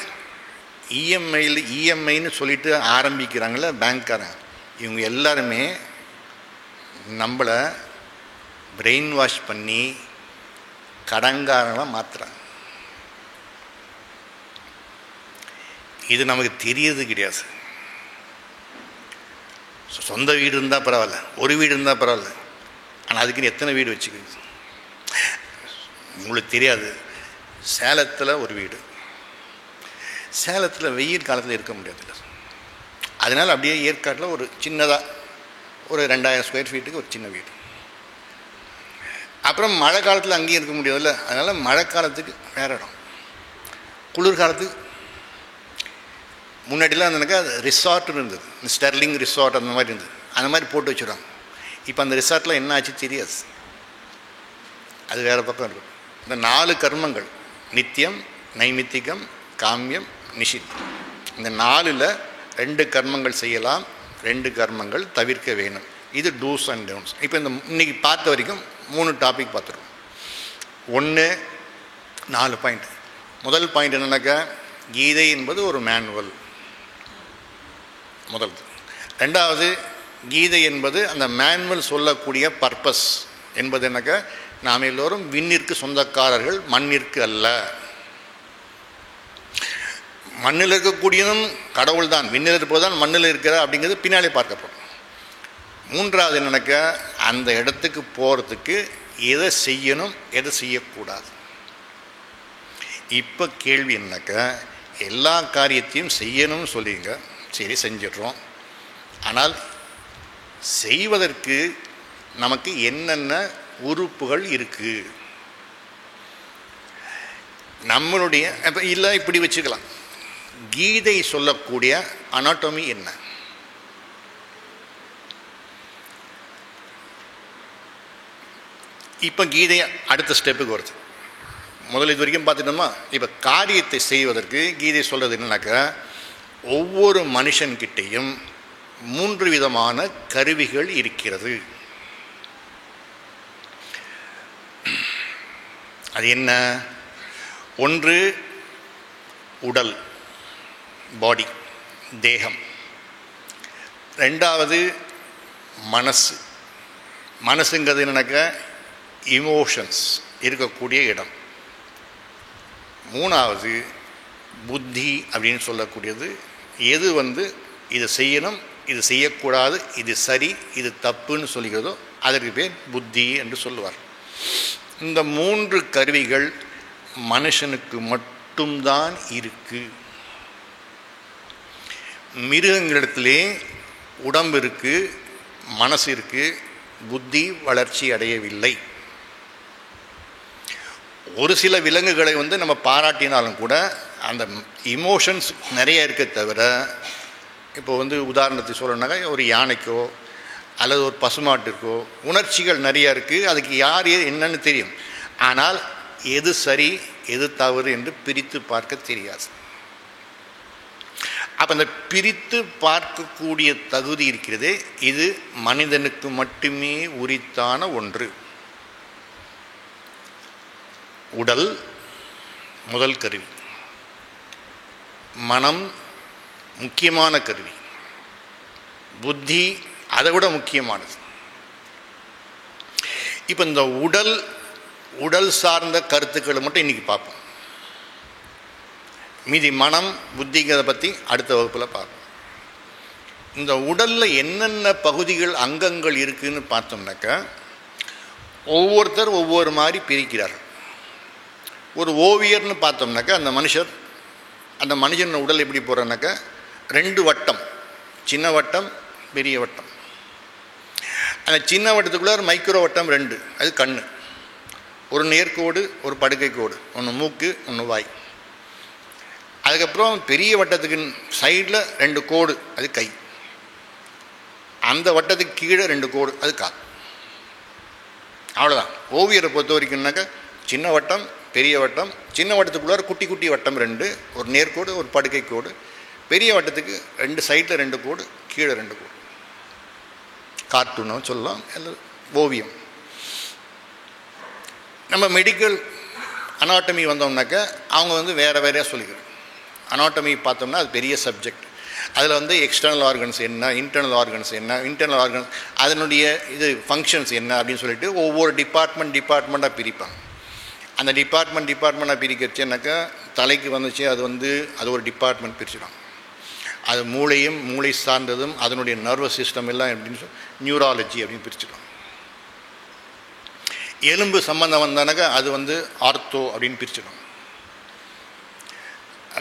இஎம்ஐன்னு சொல்லிட்டு ஆரம்பிக்கிறாங்கள பேங்க்காரன், இவங்க எல்லாருமே நம்மளை பிரெயின் வாஷ் பண்ணி கடன்காரங்களாக மாற்றுறாங்க. இது நமக்கு தெரியறது கிடையாது. சொந்த வீடு இருந்தால் பரவாயில்ல, ஒரு வீடு இருந்தால் பரவாயில்ல, ஆனால் அதுக்குன்னு எத்தனை வீடு வச்சுக்கிறது உங்களுக்கு தெரியாது. சேலத்தில் ஒரு வீடு, சேலத்தில் வெயில் காலத்தில் இருக்க முடியாதுல்ல, அதனால் அப்படியே ஏற்காட்டில் ஒரு சின்னதாக ஒரு 2000 ஸ்கொயர் ஃபீட்டுக்கு ஒரு சின்ன வீடு. அப்புறம் மழை காலத்தில் அங்கேயும் இருக்க முடியாதுல்ல, அதனால் மழை காலத்துக்கு வேறு இடம், குளிர்காலத்துக்கு. முன்னாடிலாம் இருந்தனாக்கா ரிசார்ட்னு இருந்தது, ஸ்டெர்லிங் ரிசார்ட் அந்த மாதிரி இருந்தது, அந்த மாதிரி போட்டு வச்சுருவாங்க. இப்போ அந்த ரிசார்ட்டில் என்ன ஆச்சு தெரியாது, அது வேறு பக்கம் இருக்கும். இந்த 4 கர்மங்கள் நித்தியம், நைமித்திகம், காமியம், நிஷித்தம், இந்த 4ல் 2 கர்மங்கள் செய்யலாம், 2 கர்மங்கள் தவிர்க்க வேணும். இது டூஸ் அண்ட் டோன்ஸ். இப்போ இன்னைக்கு பார்த்த வரைக்கும் 3 டாபிக் பார்த்துருக்கோம். 1 4 பாயிண்ட். முதல் பாயிண்ட் என்னன்னாக்கா, கீதை என்பது ஒரு மேனுவல், முதல். 2வது, கீதை என்பது அந்த மேனுவல் சொல்லக்கூடிய பர்பஸ் என்பது என்னக்கா, நாம் எல்லோரும் விண்ணிற்கு சொந்தக்காரர்கள், மண்ணிற்கு அல்ல. மண்ணில் இருக்கக்கூடியதும் கடவுள் தான், விண்ணில் இருப்பது தான் மண்ணில் இருக்கிற அப்படிங்கிறது பின்னாலே பார்க்கப்படும். 3வது என்னன்னாக்கா, அந்த இடத்துக்கு போகிறதுக்கு எதை செய்யணும், எதை செய்யக்கூடாது. இப்போ கேள்வி என்னக்கா, எல்லா காரியத்தையும் செய்யணும்னு சொல்லிங்க, சரி செஞ்சிடுறோம், ஆனால் செய்வதற்கு நமக்கு என்னென்ன உறுப்புகள் இருக்குது நம்மளுடைய? இப்போ இல்லை இப்படி வச்சுக்கலாம், கீதை சொல்லக்கூடிய அனாட்டமி என்ன? இப்போ கீதை அடுத்த ஸ்டெப்புக்கு வருது. முதல்ல இது வரைக்கும் பார்த்துட்டோமா? இப்போ காரியத்தை செய்வதற்கு கீதை சொல்கிறது என்னன்னாக்கா, ஒவ்வொரு மனுஷன்கிட்டையும் 3 விதமான கருவிகள் இருக்கிறது. அது என்ன? 1 உடல், பாடி, தேகம். 2வது மனசு. மனசுங்கிறது என்னன்னாக்கா இமோஷன்ஸ் இருக்கக்கூடிய இடம். 3வது புத்தி அப்படின்னு சொல்லக்கூடியது, எது இதை செய்யணும், இது செய்யக்கூடாது, இது சரி, இது தப்புன்னு சொல்லுகிறதோ அதற்கு பேர் புத்தி என்று சொல்லுவார். இந்த 3 கருவிகள் மனுஷனுக்கு மட்டும்தான் இருக்கு. மிருகங்களிடத்திலே உடம்பு இருக்குது, மனசு இருக்குது, புத்தி வளர்ச்சி அடையவில்லை. ஒரு சில விலங்குகளை நம்ம பாராட்டினாலும் கூட அந்த இமோஷன்ஸ் நிறைய இருக்க தவிர, இப்போ உதாரணத்தை சொல்லணுன்னாக்கா ஒரு யானைக்கோ அல்லது ஒரு பசுமாட்டிற்கோ உணர்ச்சிகள் நிறையா இருக்குது. அதுக்கு யார் என்னன்னு தெரியும், ஆனால் எது சரி எது தவறு என்று பிரித்து பார்க்க தெரியாது. அப்போ அந்த பிரித்து பார்க்கக்கூடிய தகுதி இருக்கிறதே, இது மனிதனுக்கு மட்டுமே உரித்தான ஒன்று. உடல் முதல் கருவி, மனம் முக்கியமான கருவி, புத்தி அதை விட முக்கியமானது. இப்போ இந்த உடல் சார்ந்த கருத்துக்களை மட்டும் இன்னைக்கு பார்ப்போம். மீதி மனம் புத்திங்கிறத பற்றி அடுத்த வகுப்பில் பார்ப்போம். இந்த உடலில் என்னென்ன பகுதிகள் அங்கங்கள் இருக்குதுன்னு பார்த்தோம்னாக்கா ஒவ்வொருத்தர் ஒவ்வொரு மாதிரி பிரிக்கிறார். ஒரு ஓவியர்னு பார்த்தோம்னாக்கா அந்த மனுஷன் உடல் எப்படி போகிறனாக்கா 2 வட்டம், சின்ன வட்டம் பெரிய வட்டம். அந்த சின்ன வட்டத்துக்குள்ளே மைக்ரோ வட்டம் 2, அது கண். ஒரு நேர்கோடு ஒரு படுக்கை கோடு, ஒன்று மூக்கு ஒன்று வாய். அதுக்கப்புறம் பெரிய வட்டத்துக்கு சைடில் 2 கோடு, அது கை. அந்த வட்டத்துக்கு கீழே 2 கோடு, அது கால். அவ்வளோதான். ஓவியரை பொறுத்த வரைக்கும்னாக்கா சின்ன வட்டம் பெரிய வட்டம், சின்ன வட்டத்துக்குள்ளார குட்டி குட்டி வட்டம் 2, ஒரு நேர்கோடு ஒரு படுக்கை கோடு. பெரிய வட்டத்துக்கு 2 சைடில் 2 கோடு, கீழே 2 கோடு. கார்ட்டூனும் சொல்லலாம், அல்லது ஓவியம். நம்ம மெடிக்கல் அனாட்டமி வந்தோம்னாக்கா அவங்க வேறையாக சொல்லிக்கிறோம். அனாட்டமி பார்த்தோம்னா அது பெரிய சப்ஜெக்ட். அதில் எக்ஸ்டர்னல் ஆர்கன்ஸ் என்ன, இன்டர்னல் ஆர்கன்ஸ் என்ன, இன்டர்னல் ஆர்கன்ஸ் அதனுடைய ஃபங்க்ஷன்ஸ் என்ன அப்படின்னு சொல்லிட்டு ஒவ்வொரு டிபார்ட்மெண்ட்டாக பிரிப்பாங்க. அந்த டிபார்ட்மெண்ட்டாக பிரிக்கிறச்சுனாக்கா தலைக்கு வந்துச்சு, அது ஒரு டிபார்ட்மெண்ட் பிரிச்சிடும். அது மூளையும் மூளை சார்ந்ததும் அதனுடைய நர்வஸ் சிஸ்டம் எல்லாம் எப்படின்னு சொல்லி நியூராலஜி அப்படின்னு பிரிச்சிடும். எலும்பு சம்பந்தம் வந்தானாக்கா அது ஆர்த்தோ அப்படின்னு பிரிச்சிடும்.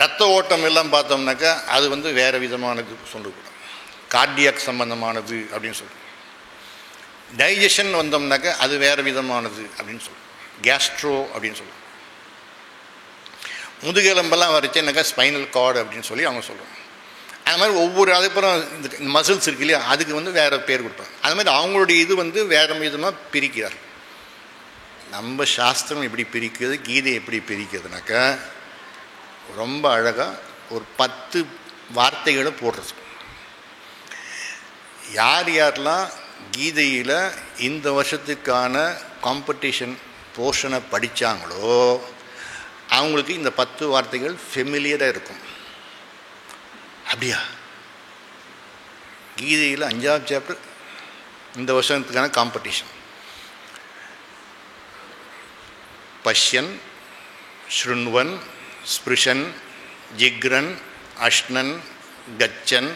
ரத்த ஓட்டம் எல்லாம் பார்த்தோம்னாக்கா அது வேறு விதமானது சொல்லக்கூடும், கார்டியாக் சம்பந்தமானது அப்படின்னு சொல்லுவோம். டைஜஷன் வந்தோம்னாக்கா அது வேறு விதமானது அப்படின்னு சொல்லுவோம், கேஸ்ட்ரோ அப்படின்னு சொல்லுவோம். முதுகெலும்பெல்லாம் வரைச்சேன்னாக்கா ஸ்பைனல் கார்டு அப்படின்னு சொல்லி அவங்க சொல்லுவாங்க. அது மாதிரி ஒவ்வொரு அதுக்கப்புறம் இந்த மசில்ஸ் இருக்கு இல்லையா, அதுக்கு வேறு பேர் கொடுப்பாங்க. அது மாதிரி அவங்களுடைய வேறு விதமாக பிரிக்கிறார். நம்ம சாஸ்திரம் எப்படி பிரிக்கிறது, கீதை எப்படி பிரிக்கிறதுனாக்கா ரொம்ப அழகாக ஒரு 10 வார்த்தைகளை போடுறது. யாரெல்லாம் கீதையில் இந்த வருஷத்துக்கான காம்படிஷன் போர்ஷனை படித்தாங்களோ அவங்களுக்கு இந்த 10 வார்த்தைகள் ஃபெமிலியராக இருக்கும். அப்படியா? கீதையில் 5ஆம் சாப்டர் இந்த வருஷத்துக்கான காம்படிஷன். பஷ்யன், ஸ்ருண்வன், ஸ்பிருஷன், ஜிக்ரன், அஷ்ணன், கச்சன்,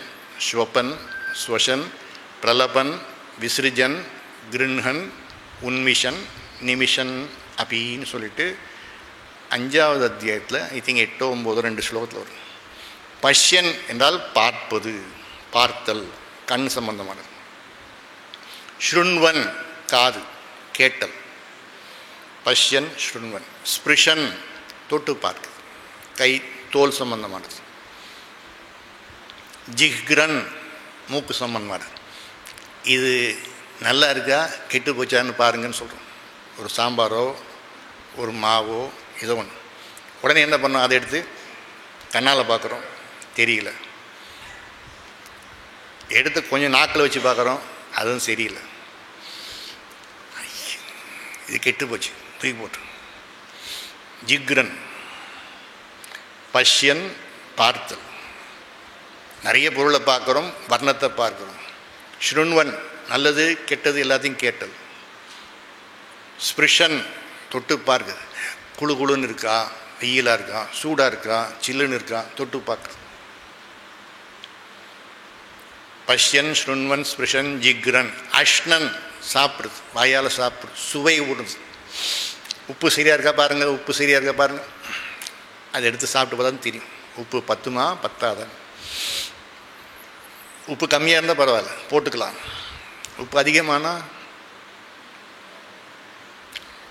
ஸ்வபன், ஸ்வசன், பிரலபன், விசிருஜன், கிருண்ஹன், உன்மிஷன், நிமிஷன் அப்படின்னு சொல்லிட்டு 5ஆவது அத்தியாயத்தில் ஐ திங்க் 8, 9, 2 ஸ்லோகத்தில் வரும். பஷ்யன் என்றால் பார்ப்பது, பார்த்தல், கண் சம்பந்தமானது. ஸ்ருண்வன் காது, கேட்டல். பஷ்யன் ஸ்ருண்வன். ஸ்பிருஷன் தொட்டு பார்க்குது, கை தோல் சம்பந்தமானது. ஜிஹ்ரன் மூக்கு சம்பந்தமானது. இது நல்லா இருக்கா கெட்டு போச்சான்னு பாருங்கன்னு சொல்கிறோம். ஒரு சாம்பாரோ ஒரு மாவோ ஏதோ ஒன்று, உடனே என்ன பண்ணோம், அதை எடுத்து கண்ணால் பார்க்குறோம், தெரியல. எடுத்து கொஞ்சம் நாக்கில் வச்சு பார்க்குறோம், அதுவும் சரியில்லை. இது கெட்டு போச்சு, தூக்கி போட்டு. ஜிக்ரன் பஷ்யன் பார்த்தல், நிறைய பொருளை பார்க்குறோம், வர்ணத்தை பார்க்குறோம். ஸ்ருண்வன் நல்லது கெட்டது எல்லாத்தையும் கேட்டல். ஸ்பிருஷன் தொட்டு பார்க்குது, குழு குழுன்னு இருக்கா, வெயிலாக இருக்கா, சூடாக இருக்கா, சில்லுன்னு இருக்கா, தொட்டு பார்க்குறது. பஷ்யன் ஸ்ருண்வன் ஸ்பிருஷன் ஜிக்ரன். அஷ்ணன் சாப்பிடுது, வாயால் சாப்பிடுது, சுவை விடுது. உப்பு சரியாக இருக்கா பாருங்கள், உப்பு சரியாக இருக்கா பாருங்கள். அதை எடுத்து சாப்பிட்டு பார்த்தா தெரியும் உப்பு பத்துமா பத்தாத. உப்பு கம்மியாக இருந்தால் பரவாயில்ல, போட்டுக்கலாம். உப்பு அதிகமானால்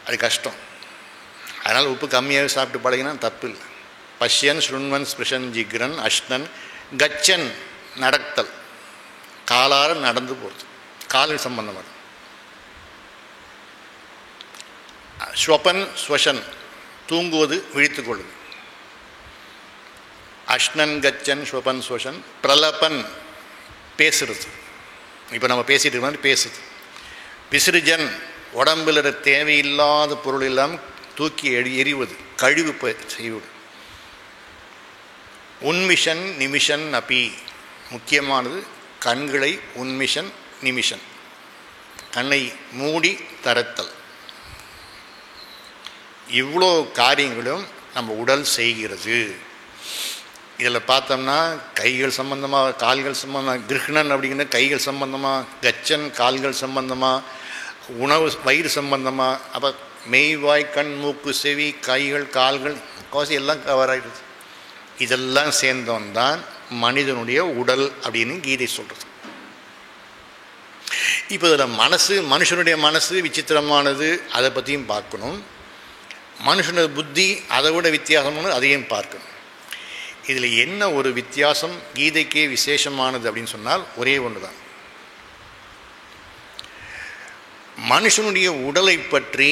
அது கஷ்டம். அதனால் உப்பு கம்மியாக சாப்பிட்டு பழகினா தப்பு இல்லை. பஷ்யன் ஸ்ருண்வன் ஸ்பிருஷன் ஜிக்ரன் அஷ்ணன் கச்சன், நடத்தல், காலார நடந்து போகிறது, காலில் சம்பந்தமாக. ஸ்வபன் ஸ்வசன், தூங்குவது, விழித்துக்கொள்வது. அஷ்ணன் கச்சன் ஸ்வபன் ஸ்வசன். பிரலபன், பேசுறது, இப்போ நம்ம பேசிட்டு இருக்க மாதிரி பேசுது. விசிறிஜன், உடம்பில் தேவையில்லாத பொருள் இல்லாமல் தூக்கி எறிவது, கழிவு செய்வது. உன்மிஷன் நிமிஷன் அப்பி, முக்கியமானது கண்களை உன்மிஷன் நிமிஷன், கண்ணை மூடி தரத்தல். இவ்வளோ காரியங்களும் நம்ம உடல் செய்கிறது. இதில் பார்த்தோம்னா கைகள் சம்பந்தமாக, கால்கள் சம்பந்தமாக, கிருஷ்ணன் அப்படிங்கிற கைகள் சம்பந்தமாக, கச்சன் கால்கள் சம்பந்தமாக, உணவு வயிறு சம்பந்தமாக, அப்போ மெய்வாய் கண் மூக்கு செவி கைகள் கால்கள் கோசி எல்லாம் கவர் ஆகிடுது. இதெல்லாம் சேர்ந்தவன் தான் மனிதனுடைய உடல் அப்படின்னு கீதை சொல்கிறது. இப்போ இதில் மனசு, மனுஷனுடைய மனசு விசித்திரமானது, அதை பற்றியும் பார்க்கணும். மனுஷனுடைய புத்தி அதை விட வித்தியாசமானது, அதையும் பார்க்கணும். இதில் என்ன ஒரு வித்தியாசம், கீதைக்கே விசேஷமானது அப்படின்னு சொன்னால் ஒரே ஒன்று தான். மனுஷனுடைய உடலை பற்றி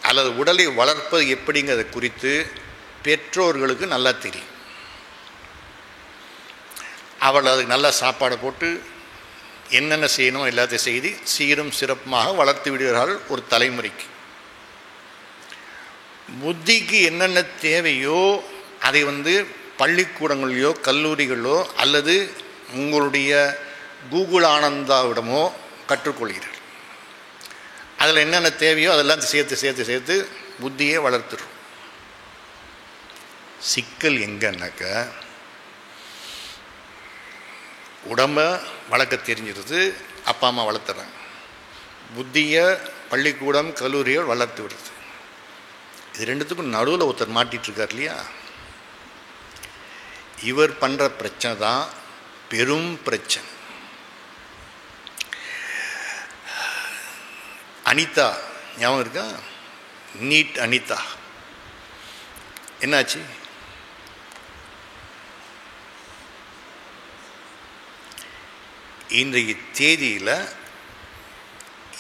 அல்லது உடலை வளர்ப்பது எப்படிங்கிறத குறித்து பெற்றோர்களுக்கு நல்லா தெரியும். அவள் அதுக்கு நல்லா சாப்பாடை போட்டு என்னென்ன செய்யணும் எல்லாத்தையும் செய்து சீரும் சிறப்புமாக வளர்த்து விடுகிறார்கள் ஒரு தலைமுறைக்கு. புத்திக்கு என்னென்ன தேவையோ அதை பள்ளிக்கூடங்களிலோ கல்லூரிகளோ அல்லது உங்களுடைய கூகுள் ஆனந்தாவிடமோ கற்றுக்கொள்கிறார். அதில் என்னென்ன தேவையோ அதெல்லாம் சேர்த்து சேர்த்து சேர்த்து புத்தியை வளர்த்துடும். சிக்கல் எங்கன்னாக்க, உடம்ப வளர்க்க தெரிஞ்சிருது, அப்பா அம்மா வளர்த்துறாங்க. புத்தியை பள்ளிக்கூடம் கல்லூரியை வளர்த்து விடுறது. இது ரெண்டுத்துக்கும் நடுவில் ஒருத்தர் மாட்டிகிட்ருக்கார் இல்லையா? இவர் பண்ணுற பிரச்சனை தான் பெரும் பிரச்சனை. அனிதா ஞாபகம் இருக்கா? நீட் அனிதா என்னாச்சு? இன்றைக்கு தேதியில்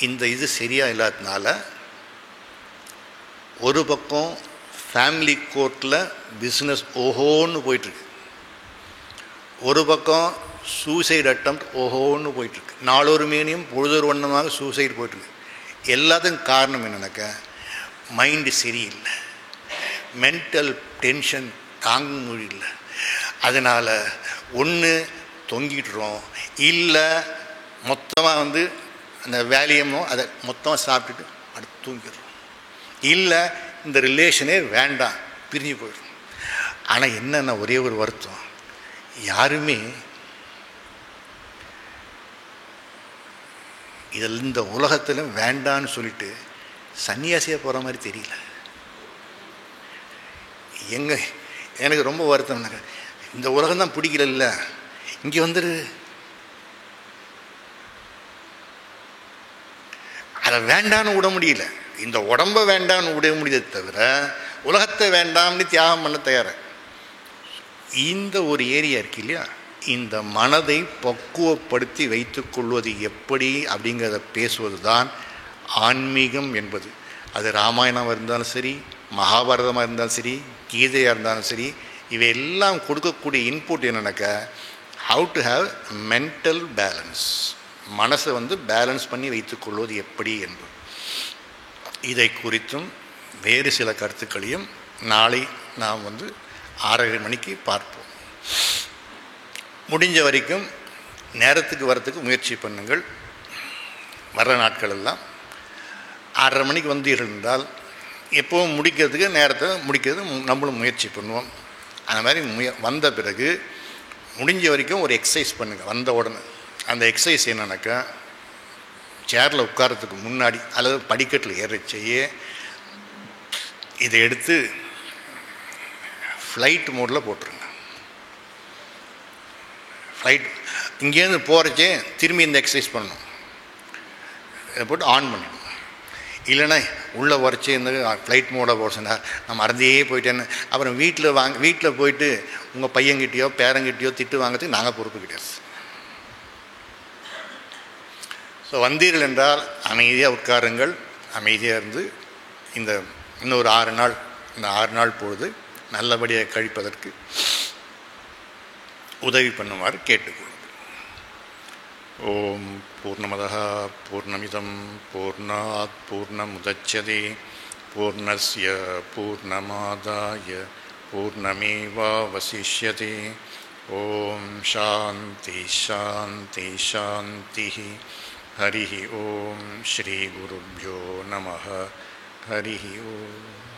இந்த இது சரியாக இல்லாததுனால ஒரு பக்கம் ஃபேமிலி கோர்ட்டில் பிஸ்னஸ் ஓஹோன்னு போயிட்டுருக்கு, ஒரு பக்கம் சூசைட் அட்டம்ப்ட் ஓஹோன்னு போயிட்டுருக்கு. நாளொரு மேனியும் பொழுதொரு வண்ணமாக சூசைட் போயிட்டுருக்கு. எல்லாத்துக்கும் காரணம் என்னன்னாக்கா, மைண்டு சரியில்லை, மென்டல் டென்ஷன் தாங்க முடியல. அதனால் ஒன்று தொங்கிட்டுறோம், இல்லை மொத்தமாக அந்த வேலையமோ அதை மொத்தமாக சாப்பிட்டுட்டு அடுத்து தூங்கிடுறோம், இல்லை இந்த ரிலேஷனே வேண்டாம் பிரிஞ்சு போயிடும். ஆனால் என்னென்ன ஒரே ஒரு வருத்தம், யாருமே இதில் இந்த உலகத்தில் வேண்டான்னு சொல்லிட்டு சன்னியாசியாக போகிற மாதிரி தெரியல. எனக்கு ரொம்ப வருத்தம்னாக்க, இந்த உலகம்தான் பிடிக்கல, இங்கே வந்துடு, அதை வேண்டான்னு விட முடியல. இந்த உடம்ப வேண்டான்னு விட முடியதை தவிர உலகத்தை வேண்டாம்னு தியாகம் பண்ண தயார. இந்த ஒரு ஏரியா இருக்கு இல்லையா, இந்த மனதை பக்குவப்படுத்தி வைத்து கொள்வது எப்படி அப்படிங்கிறத பேசுவது தான் ஆன்மீகம் என்பது. அது ராமாயணமாக இருந்தாலும் சரி, மகாபாரதமாக இருந்தாலும் சரி, கீதையாக இருந்தாலும் சரி, இவையெல்லாம் கொடுக்கக்கூடிய இன்புட் என்னன்னாக்கா, how to have mental balance, மனசை பேலன்ஸ் பண்ணி வைத்துக்கொள்வது எப்படி என்பது. இதை குறித்தும் வேறு சில கருத்துக்களையும் நாளை நாம் 6:30 மணிக்கு பார்ப்போம். முடிஞ்ச வரைக்கும் நேரத்துக்கு வரத்துக்கு முயற்சி பண்ணுங்கள். வர்ற நாட்கள் எல்லாம் 6:30 மணிக்கு வந்தீர்கள் என்றால் எப்போவும் முடிக்கிறதுக்கு நேரத்தை முடிக்கிறது நம்மளும் முயற்சி பண்ணுவோம். அந்த மாதிரி வந்த பிறகு முடிஞ்ச வரைக்கும் ஒரு எக்ஸசைஸ் பண்ணுங்கள். வந்த உடனே அந்த எக்ஸசைஸ் என்னன்னாக்கா, சேரில் உட்காரத்துக்கு முன்னாடி அல்லது படிக்கட்டில் ஏறச்சையே இதை எடுத்து ஃப்ளைட் மோடில் போட்டுருங்க. ஃப்ளைட் இங்கேருந்து போகிறச்சே திரும்பி இந்த எக்ஸசைஸ் பண்ணணும், இதை போட்டு ஆன் பண்ணிடணும். இல்லைன்னா உள்ளே உரைச்சி இந்த ஃப்ளைட் மோட போட சொன்னார், நான் மறந்தே போயிட்டேன்னு அப்புறம் வீட்டில் போயிட்டு உங்கள் பையன்கிட்டயோ பேரங்கிட்டயோ திட்டு வாங்கிறதுக்கு நாங்கள் பொறுப்பு கிடையாது. ஸோ வந்தீர்கள் என்றால் அமைதியாக உட்காருங்கள், அமைதியாக இருந்து இந்த இன்னொரு 6 நாள், இந்த 6 நாள் பொழுது நல்லபடியாக கழிப்பதற்கு உதவி பண்ணுமாறு கேட்டுக்கொள்ளுங்கள். ஓம் பூர்ணமதः பூர்ணமிதம் பூர்ணாத் பூர்ணமுதச்யதே பூர்ணஸ்ய பூர்ணமாதாய பூர்ணமேவாவசிஷ்யதே. ஓம் சாந்தி சாந்தி சாந்தி. ஹரி ஓம் ஸ்ரீ குருப்யோ நமः. ஹரி ஓம்.